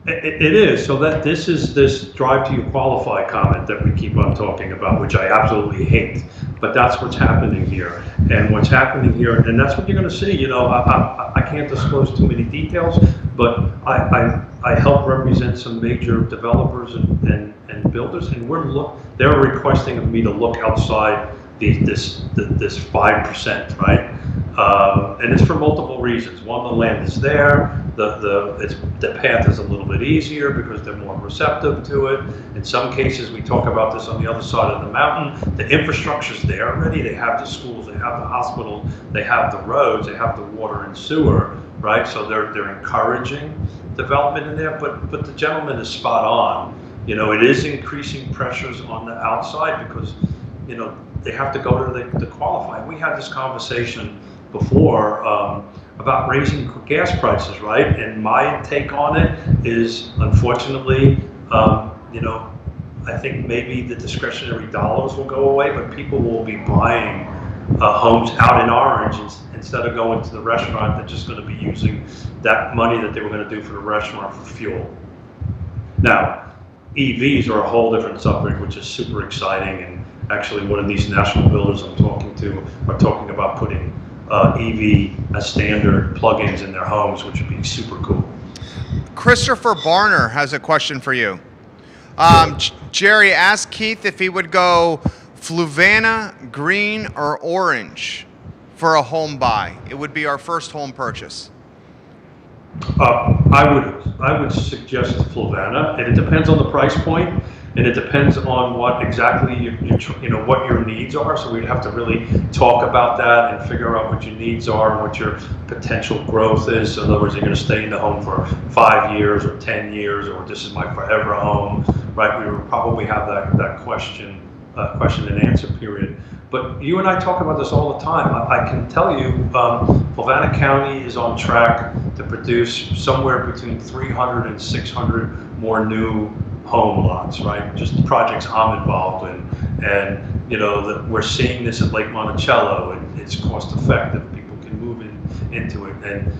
S2: It is. So that this is this drive to you qualify comment that we keep on talking about, which I absolutely hate. But that's what's happening here. And what's happening here, and that's what you're going to see. I can't disclose too many details, but I help represent some major developers and builders, and they're requesting of me to look outside this 5%, right? And it's for multiple reasons. One, the land is there. The path is a little bit easier because they're more receptive to it. In some cases, we talk about this on the other side of the mountain. The infrastructure's there already. They have the schools, they have the hospital, they have the roads, they have the water and sewer, right? So they're encouraging development in there. But the gentleman is spot on. You know, it is increasing pressures on the outside because, you know, they have to go to the qualify. We had this conversation before about raising gas prices, right? And my take on it is, unfortunately, you know, I think maybe the discretionary dollars will go away, but people will be buying homes out in Orange instead of going to the restaurant. They're just going to be using that money that they were going to do for the restaurant for fuel. Now, EVs are a whole different subject, which is super exciting. And actually, one of these national builders I'm talking to are talking about putting EV as standard plug-ins in their homes, which would be super cool.
S1: Christopher Barner has a question for you. Jerry asked Keith if he would go Fluvanna, green, or orange for a home buy. It would be our first home purchase.
S2: I would suggest Fluvanna, and it depends on the price point, and it depends on what exactly you know what your needs are. So we'd have to really talk about that and figure out what your needs are and what your potential growth is. So in other words, you're going to stay in the home for 5 years or 10 years, or this is my forever home, right? We would probably have that question and answer period. But you and I talk about this all the time. I can tell you, Fluvanna County is on track to produce somewhere between 300 and 600 more new home lots, right? Just the projects I'm involved in. And, you know, we're seeing this at Lake Monticello, and it's cost effective. People can move into it. And,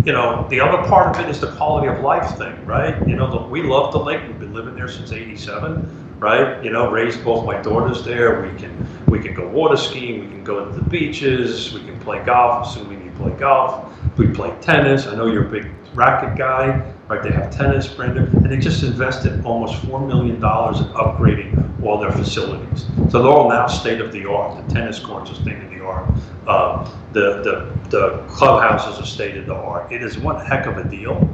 S2: you know, the other part of it is the quality of life thing, right? You know, we love the lake. We've been living there since '87, right? You know, raised both my daughters there. We can go water skiing. We can go to the beaches. We can play golf, assuming you play golf. We play tennis. I know you're a big racket guy, right? They have tennis, Brenda, and they just invested almost $4 million in upgrading all their facilities. So they're all now state of the art. The tennis courts are state of the art. The clubhouses are state of the art. It is one heck of a deal.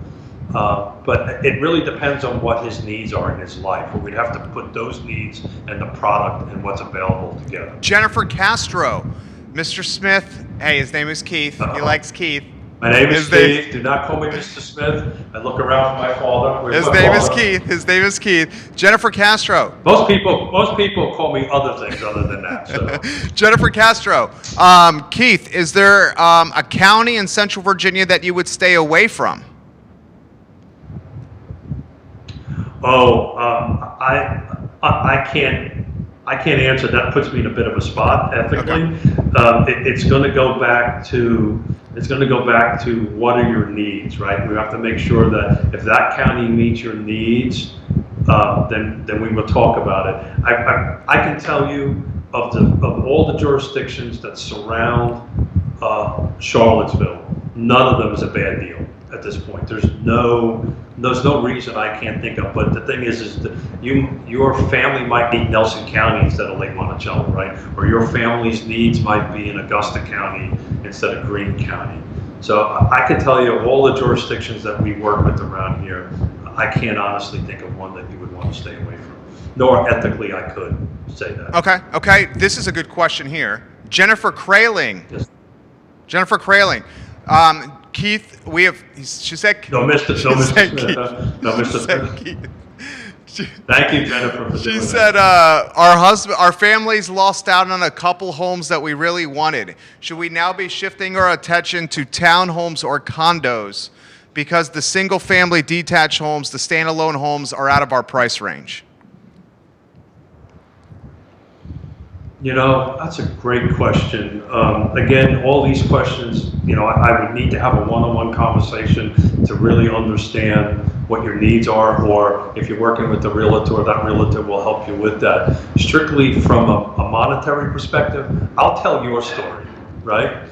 S2: But it really depends on what his needs are in his life. But we'd have to put those needs and the product and what's available together.
S1: Jennifer Castro, Mr. Smith. Hey, his name is Keith. He likes Keith.
S2: My name is Keith. Do not call me Mr. Smith. I look around for my father.
S1: His name is Keith. His name is Keith. Jennifer Castro.
S2: Most people call me other things other than that. So.
S1: Jennifer Castro. Keith, is there a county in Central Virginia that you would stay away from?
S2: I can't answer. That puts me in a bit of a spot ethically. Okay. It's going to go back to what are your needs, right? We have to make sure that if that county meets your needs, then we will talk about it. I can tell you of all the jurisdictions that surround Charlottesville, none of them is a bad deal at this point. There's no reason I can't think of. But the thing is that your family might need Nelson County instead of Lake Monticello, right? Or your family's needs might be in Augusta County instead of Greene County. So I can tell you of all the jurisdictions that we work with around here, I can't honestly think of one that you would want to stay away from. Nor ethically I could say that.
S1: Okay. This is a good question here. Jennifer Kraling.
S2: Yes.
S1: Jennifer Kraling. Keith, she said...
S2: No, Mr. Smith. Thank you, Jennifer.
S1: She said, our family's lost out on a couple homes that we really wanted. Should we now be shifting our attention to townhomes or condos because the single-family detached homes, the standalone homes, are out of our price range?
S2: You know, that's a great question. Again, all these questions, you know, I would need to have a one-on-one conversation to really understand what your needs are, or if you're working with a realtor, that realtor will help you with that. Strictly from a monetary perspective, I'll tell your story, right?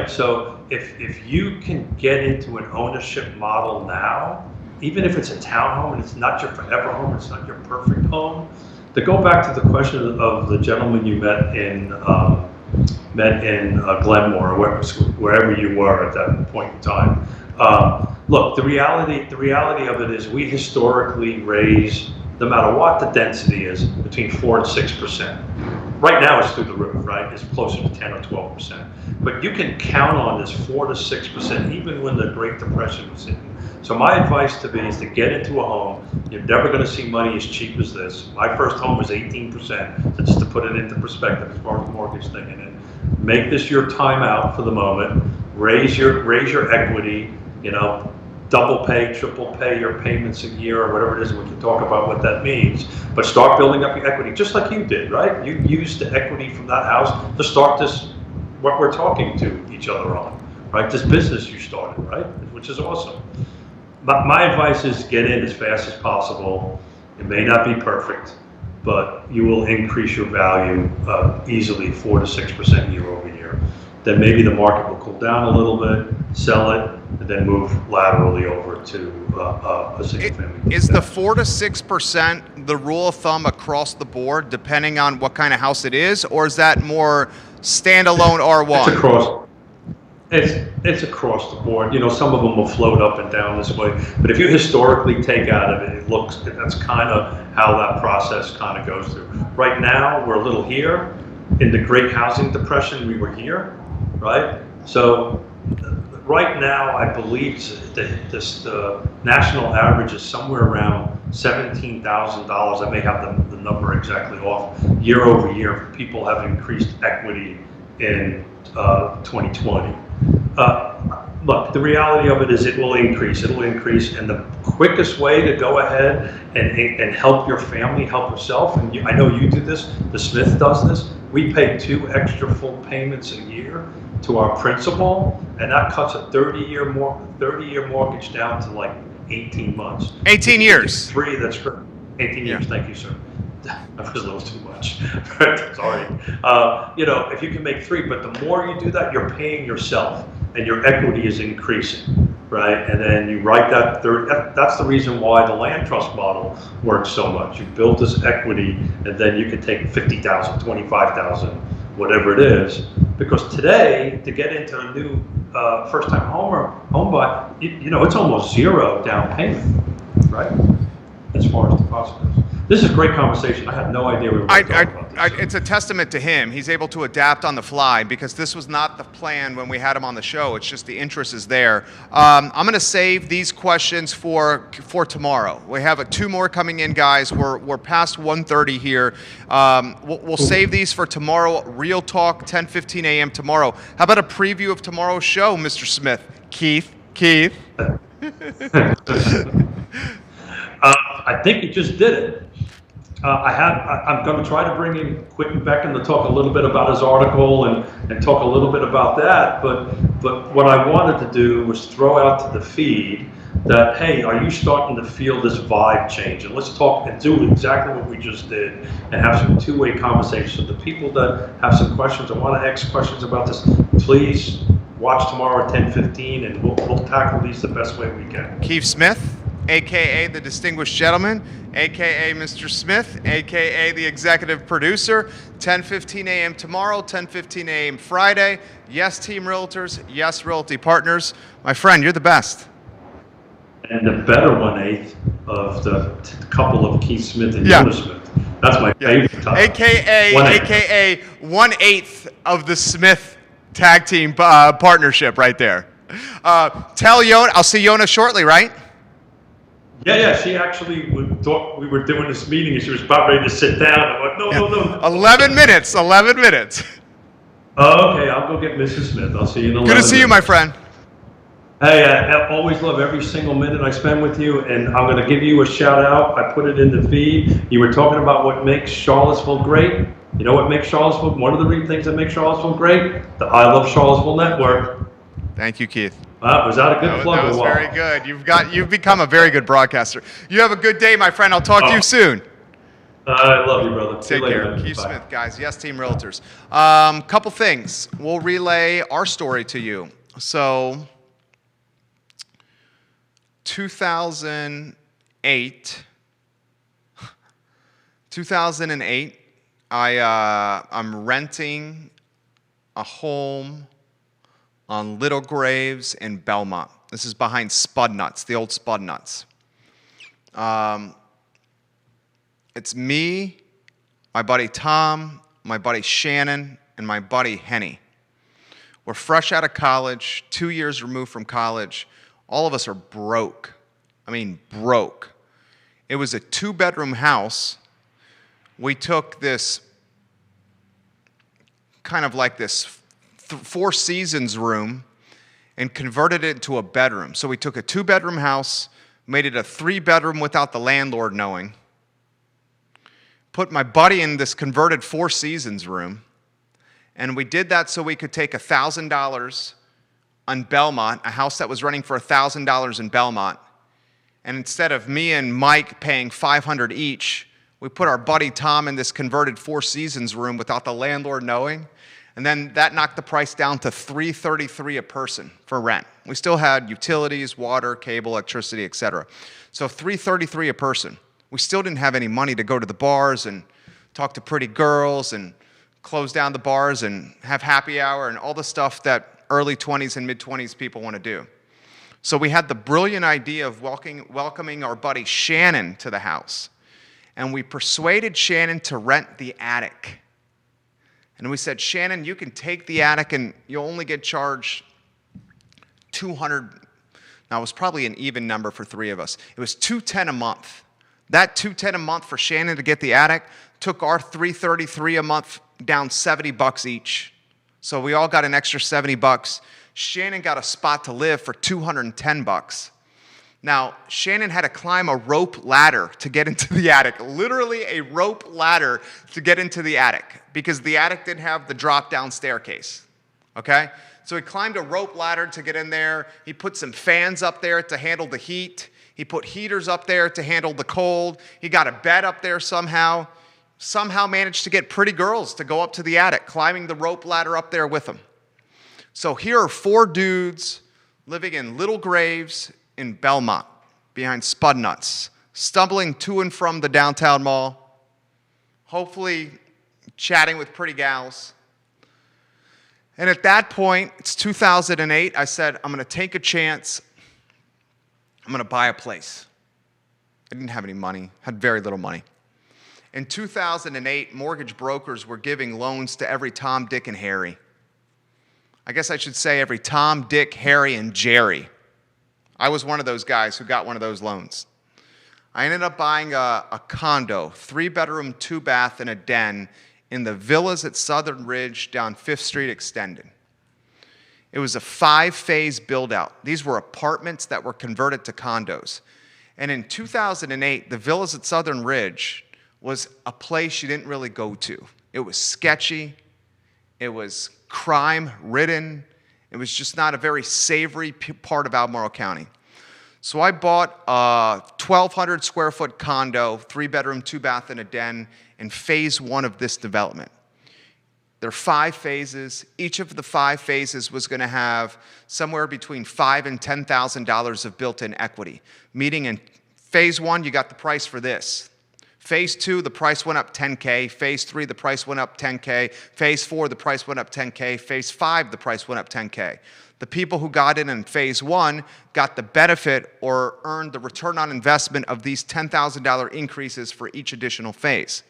S2: So if you can get into an ownership model now, even if it's a townhome and it's not your forever home, it's not your perfect home, To go back to the question of the gentleman you met in Glenmore, or wherever you were at that point in time. Look, the reality of it is we historically raise, no matter what the density is, between 4 and 6%. Right now it's through the roof, right? It's closer to 10 or 12%. But you can count on this 4 to 6% even when the Great Depression was hitting. So my advice to be is to get into a home. You're never going to see money as cheap as this. My first home was 18%, so just to put it into perspective as far as mortgage thing in it. Make this your time out for the moment. Raise your equity, double pay, triple pay your payments a year or whatever it is. We can talk about what that means, but start building up your equity just like you did, right? You used the equity from that house to start this, what we're talking to each other on, right? This business you started, right? Which is awesome. But my advice is get in as fast as possible. It may not be perfect, but you will increase your value easily 4 to 6% year over year. Then maybe the market will cool down a little bit, sell it, and then move laterally over to a single family.
S1: Is the 4 to 6% the rule of thumb across the board, depending on what kind of house it is, or is that more standalone R1?
S2: It's across the board. Some of them will float up and down this way, but if you historically take out of it, that's kind of how that process kind of goes through. Right now, we're a little here. In the Great Housing Depression, we were here, right? So right now, I believe the national average is somewhere around $17,000. I may have the number exactly off. Year over year, people have increased equity in 2020. Look, the reality of it is it will increase, and the quickest way to go ahead and help your family, help yourself, and I know you do this, the Smith does this, we pay 2 extra full payments a year to our principal, and that cuts a 30-year mortgage down to like 18 months.
S1: 18 years.
S2: 3, that's correct. 18 years, thank you, sir. That was a little too much. Sorry. If you can make 3, but the more you do that, you're paying yourself, and your equity is increasing, right? And then you write that that's the reason why the land trust model works so much. You build this equity, and then you can take 50,000, 25,000, whatever it is. Because today, to get into a new first-time home buy, it's almost 0 down payment, right? As far as deposit goes. This is a great conversation. I had no idea we were going to talk about this.
S1: It's a testament to him. He's able to adapt on the fly because this was not the plan when we had him on the show. It's just the interest is there. I'm going to save these questions for tomorrow. We have 2 more coming in, guys. We're past 1:30 here. We'll save these for tomorrow. Real Talk, 10:15 a.m. tomorrow. How about a preview of tomorrow's show, Mr. Smith? Keith?
S2: I think he just did it. I'm going to try to bring in Quentin Becken to talk a little bit about his article and talk a little bit about that. But what I wanted to do was throw out to the feed that, hey, are you starting to feel this vibe change? And let's talk and do exactly what we just did and have some two-way conversations. So the people that have some questions or want to ask questions about this, please watch tomorrow at 10:15, and we'll tackle these the best way we can.
S1: Keith Smith, a.k.a. the Distinguished Gentleman, a.k.a. Mr. Smith, a.k.a. the Executive Producer. 10:15 a.m. tomorrow, 10:15 a.m. Friday. Yes, Team Realtors. Yes, Realty Partners. My friend, you're the best.
S2: And the better 1/8 of the couple of Keith Smith and Uva Smith. That's my favorite time.
S1: A.k.a. 1/8 of the Smith tag team partnership right there. Tell Yona, I'll see Yona shortly, right?
S2: Yeah. She actually thought we were doing this meeting, and she was about ready to sit down. I'm like, no.
S1: 11 minutes.
S2: Oh, okay, I'll go get Mrs. Smith. I'll see you in 11
S1: Good to see you, my friend.
S2: Hey, I always love every single minute I spend with you, and I'm going to give you a shout out. I put it in the feed. You were talking about what makes Charlottesville great. You know what makes Charlottesville? One of the things that makes Charlottesville great? The I Love CVille Network.
S1: Thank you, Keith.
S2: Was that a good plug?
S1: That was very good. You've become a very good broadcaster. You have a good day, my friend. I'll talk to you soon.
S2: I love you, brother.
S1: Take care.
S2: Later,
S1: Keith
S2: Bye.
S1: Smith, guys. Yes, Team Realtors. Couple things. We'll relay our story to you. So, 2008 2008, I'm renting a home on Little Graves in Belmont. This is behind Spud Nuts, the old Spud Nuts. It's me, my buddy Tom, my buddy Shannon, and my buddy Henny. We're fresh out of college, 2 years removed from college. All of us are broke. I mean, broke. It was a 2-bedroom house. We took this kind of like this Four Seasons room and converted it to a bedroom. So we took a 2-bedroom house, made it a 3-bedroom without the landlord knowing, put my buddy in this converted Four Seasons room, and we did that so we could take $1,000 on Belmont, a house that was running for $1,000 in Belmont, and instead of me and Mike paying $500 each, we put our buddy Tom in this converted Four Seasons room without the landlord knowing, and then that knocked the price down to $333 a person for rent. We still had utilities, water, cable, electricity, etc. So $333 a person. We still didn't have any money to go to the bars and talk to pretty girls and close down the bars and have happy hour and all the stuff that early 20s and mid-20s people want to do. So we had the brilliant idea of welcoming our buddy Shannon to the house. And we persuaded Shannon to rent the attic. And we said, Shannon, you can take the attic and you'll only get charged $200. Now, it was probably an even number for 3 of us. It was $210 a month. That $210 a month for Shannon to get the attic took our $333 a month down $70 each. So we all got an extra $70. Shannon got a spot to live for $210. Now, Shannon had to climb a rope ladder to get into the attic, literally a rope ladder to get into the attic, because the attic didn't have the drop-down staircase, okay? So he climbed a rope ladder to get in there. He put some fans up there to handle the heat. He put heaters up there to handle the cold. He got a bed up there somehow. Somehow managed to get pretty girls to go up to the attic, climbing the rope ladder up there with him. So here are 4 dudes living in Little Graves in Belmont, behind Spud Nuts, stumbling to and from the downtown mall, hopefully chatting with pretty gals. And at that point, it's 2008, I said, I'm going to take a chance. I'm going to buy a place. I didn't have any money, had very little money. In 2008, mortgage brokers were giving loans to every Tom, Dick, and Harry. I guess I should say every Tom, Dick, Harry, and Jerry. I was one of those guys who got one of those loans. I ended up buying a condo, 3-bedroom, 2-bath, and a den in the villas at Southern Ridge down 5th Street Extended. It was a 5-phase build-out. These were apartments that were converted to condos. And in 2008, the villas at Southern Ridge was a place you didn't really go to. It was sketchy. It was crime-ridden. It was just not a very savory part of Albemarle County. So I bought a 1,200 square foot condo, 3-bedroom, 2-bath, and a den in phase 1 of this development. There are 5 phases. Each of the 5 phases was going to have somewhere between $5,000 and $10,000 of built-in equity. Meaning in phase 1, you got the price for this. Phase 2, the price went up $10K. Phase 3, the price went up $10K. Phase 4, the price went up $10K. Phase 5, the price went up $10K. The people who got in phase 1 got the benefit or earned the return on investment of these $10,000 increases for each additional phase.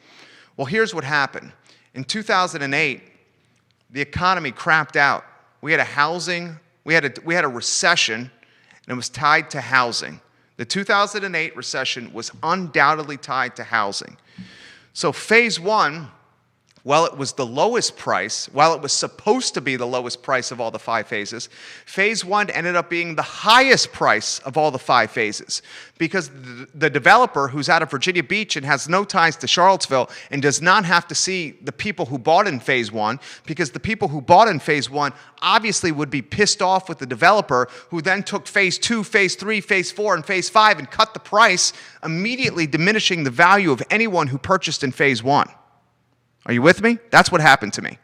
S1: Well, here's what happened. In 2008, the economy crapped out. We had a recession, and it was tied to housing. The 2008 recession was undoubtedly tied to housing. So phase 1, while it was the lowest price, while it was supposed to be the lowest price of all the 5 phases, phase 1 ended up being the highest price of all the 5 phases because the developer, who's out of Virginia Beach and has no ties to Charlottesville and does not have to see the people who bought in phase 1, because the people who bought in phase 1 obviously would be pissed off with the developer, who then took phase 2, phase 3, phase 4, and phase 5 and cut the price, immediately diminishing the value of anyone who purchased in phase 1. Are you with me? That's what happened to me.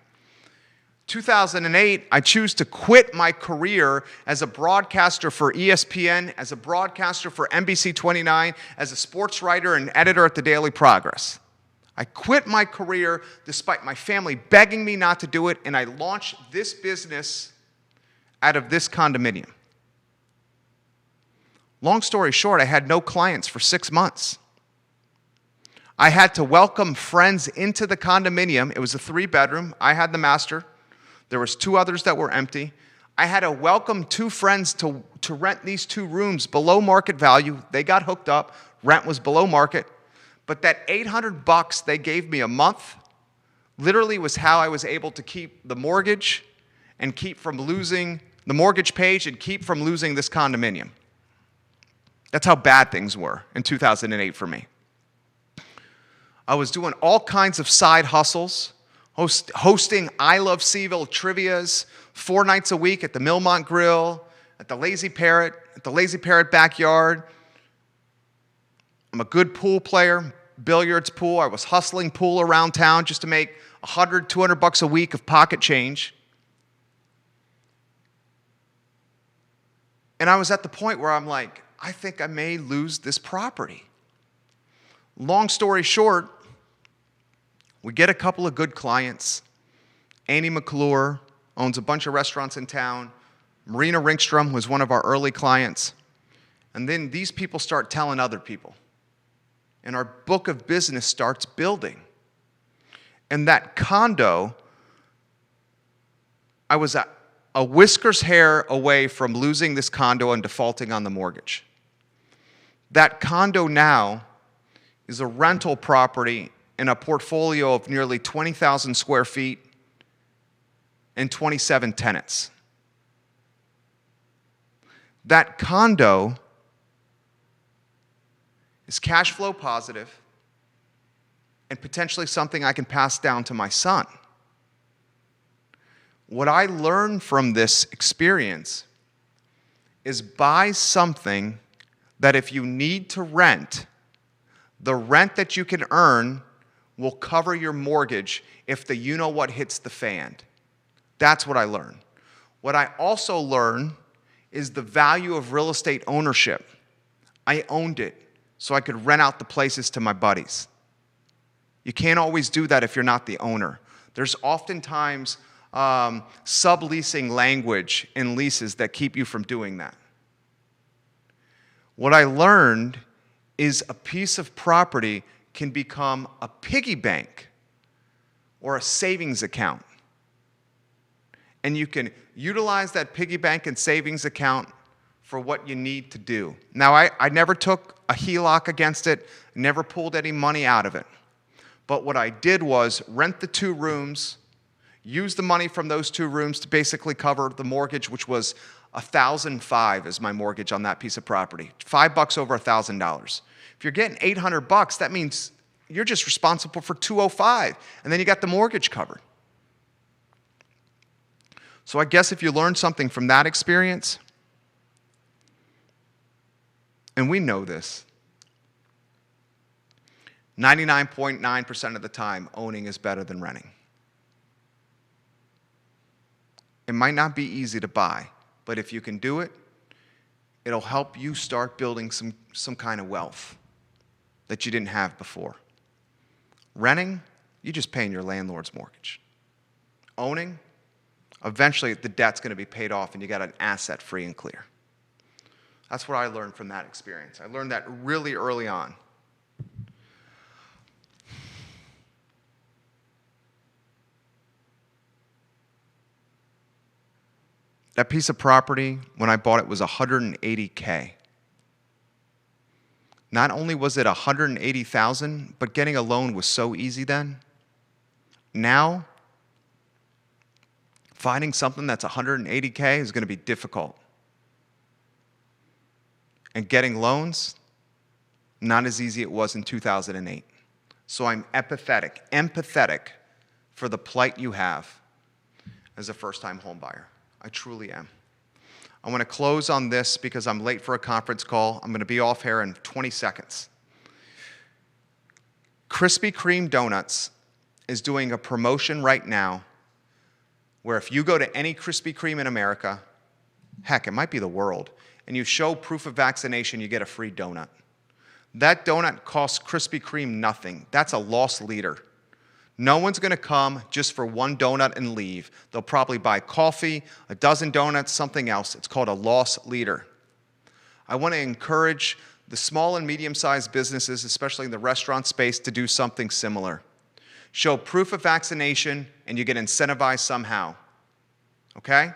S1: 2008, I choose to quit my career as a broadcaster for ESPN, as a broadcaster for NBC 29, as a sports writer and editor at the Daily Progress. I quit my career despite my family begging me not to do it, and I launched this business out of this condominium. Long story short, I had no clients for 6 months. I had to welcome friends into the condominium. It was a 3-bedroom. I had the master. There was 2 others that were empty. I had to welcome 2 friends to rent these 2 rooms below market value. They got hooked up. Rent was below market. But that $800 they gave me a month literally was how I was able to keep the mortgage and keep from losing the mortgage page and keep from losing this condominium. That's how bad things were in 2008 for me. I was doing all kinds of side hustles, hosting I Love CVille trivias 4 nights a week at the Millmont Grill, at the Lazy Parrot backyard. I'm a good pool player, billiards, pool. I was hustling pool around town just to make $100, $200 a week of pocket change. And I was at the point where I'm like, I think I may lose this property. Long story short, we get a couple of good clients. Annie McClure owns a bunch of restaurants in town. Marina Ringstrom was one of our early clients. And then these people start telling other people. And our book of business starts building. And that condo, I was a whisker's hair away from losing this condo and defaulting on the mortgage. That condo now is a rental property in a portfolio of nearly 20,000 square feet and 27 tenants. That condo is cash flow positive and potentially something I can pass down to my son. What I learned from this experience is buy something that if you need to rent, the rent that you can earn will cover your mortgage if the you-know-what hits the fan. That's what I learned. What I also learned is the value of real estate ownership. I owned it so I could rent out the places to my buddies. You can't always do that if you're not the owner. There's oftentimes subleasing language in leases that keep you from doing that. What I learned is a piece of property can become a piggy bank or a savings account. And you can utilize that piggy bank and savings account for what you need to do. Now, I never took a HELOC against it, never pulled any money out of it. But what I did was rent the 2 rooms, use the money from those 2 rooms to basically cover the mortgage, which was $1,005 is my mortgage on that piece of property. $5 over $1,000. If you're getting $800, that means you're just responsible for $205, and then you got the mortgage covered. So I guess if you learn something from that experience, and we know this, 99.9% of the time, owning is better than renting. It might not be easy to buy, but if you can do it, it'll help you start building some kind of wealth that you didn't have before. Renting, you're just paying your landlord's mortgage. Owning, eventually the debt's going to be paid off and you got an asset free and clear. That's what I learned from that experience. I learned that really early on. That piece of property, when I bought it, was $180K. Not only was it $180,000, but getting a loan was so easy then. Now, finding something that's $180K is going to be difficult. And getting loans, not as easy it was in 2008. So I'm empathetic for the plight you have as a first-time home buyer. I truly am. I want to close on this because I'm late for a conference call. I'm going to be off here in 20 seconds. Krispy Kreme Donuts is doing a promotion right now where if you go to any Krispy Kreme in America, heck, it might be the world, and you show proof of vaccination, you get a free donut. That donut costs Krispy Kreme nothing. That's a loss leader. No one's going to come just for one donut and leave. They'll probably buy coffee, a dozen donuts, something else. It's called a loss leader. I want to encourage the small and medium-sized businesses, especially in the restaurant space, to do something similar. Show proof of vaccination, and you get incentivized somehow. Okay?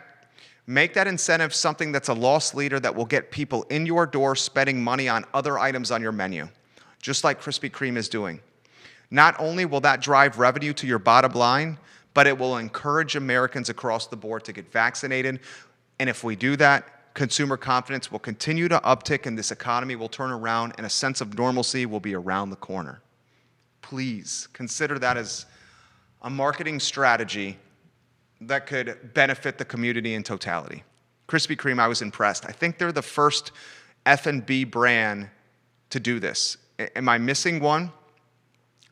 S1: Make that incentive something that's a loss leader that will get people in your door spending money on other items on your menu, just like Krispy Kreme is doing. Not only will that drive revenue to your bottom line, but it will encourage Americans across the board to get vaccinated. And if we do that, consumer confidence will continue to uptick and this economy will turn around and a sense of normalcy will be around the corner. Please consider that as a marketing strategy that could benefit the community in totality. Krispy Kreme, I was impressed. I think they're the first F&B brand to do this. Am I missing one?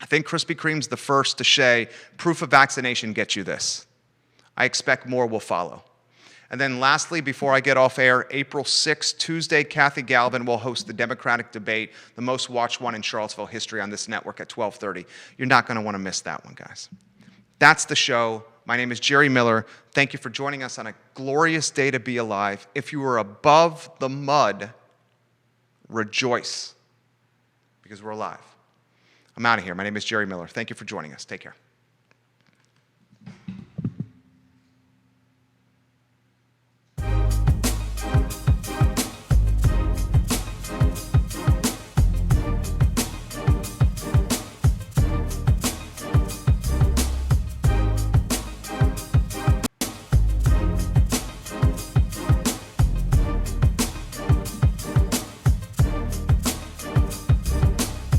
S1: I think Krispy Kreme's the first to say, proof of vaccination gets you this. I expect more will follow. And then lastly, before I get off air, April 6th, Tuesday, Kathy Galvin will host the Democratic debate, the most watched one in Charlottesville history on this network at 12:30. You're not going to want to miss that one, guys. That's the show. My name is Jerry Miller. Thank you for joining us on a glorious day to be alive. If you are above the mud, rejoice, because we're alive. I'm out of here. My name is Jerry Miller. Thank you for joining us. Take care.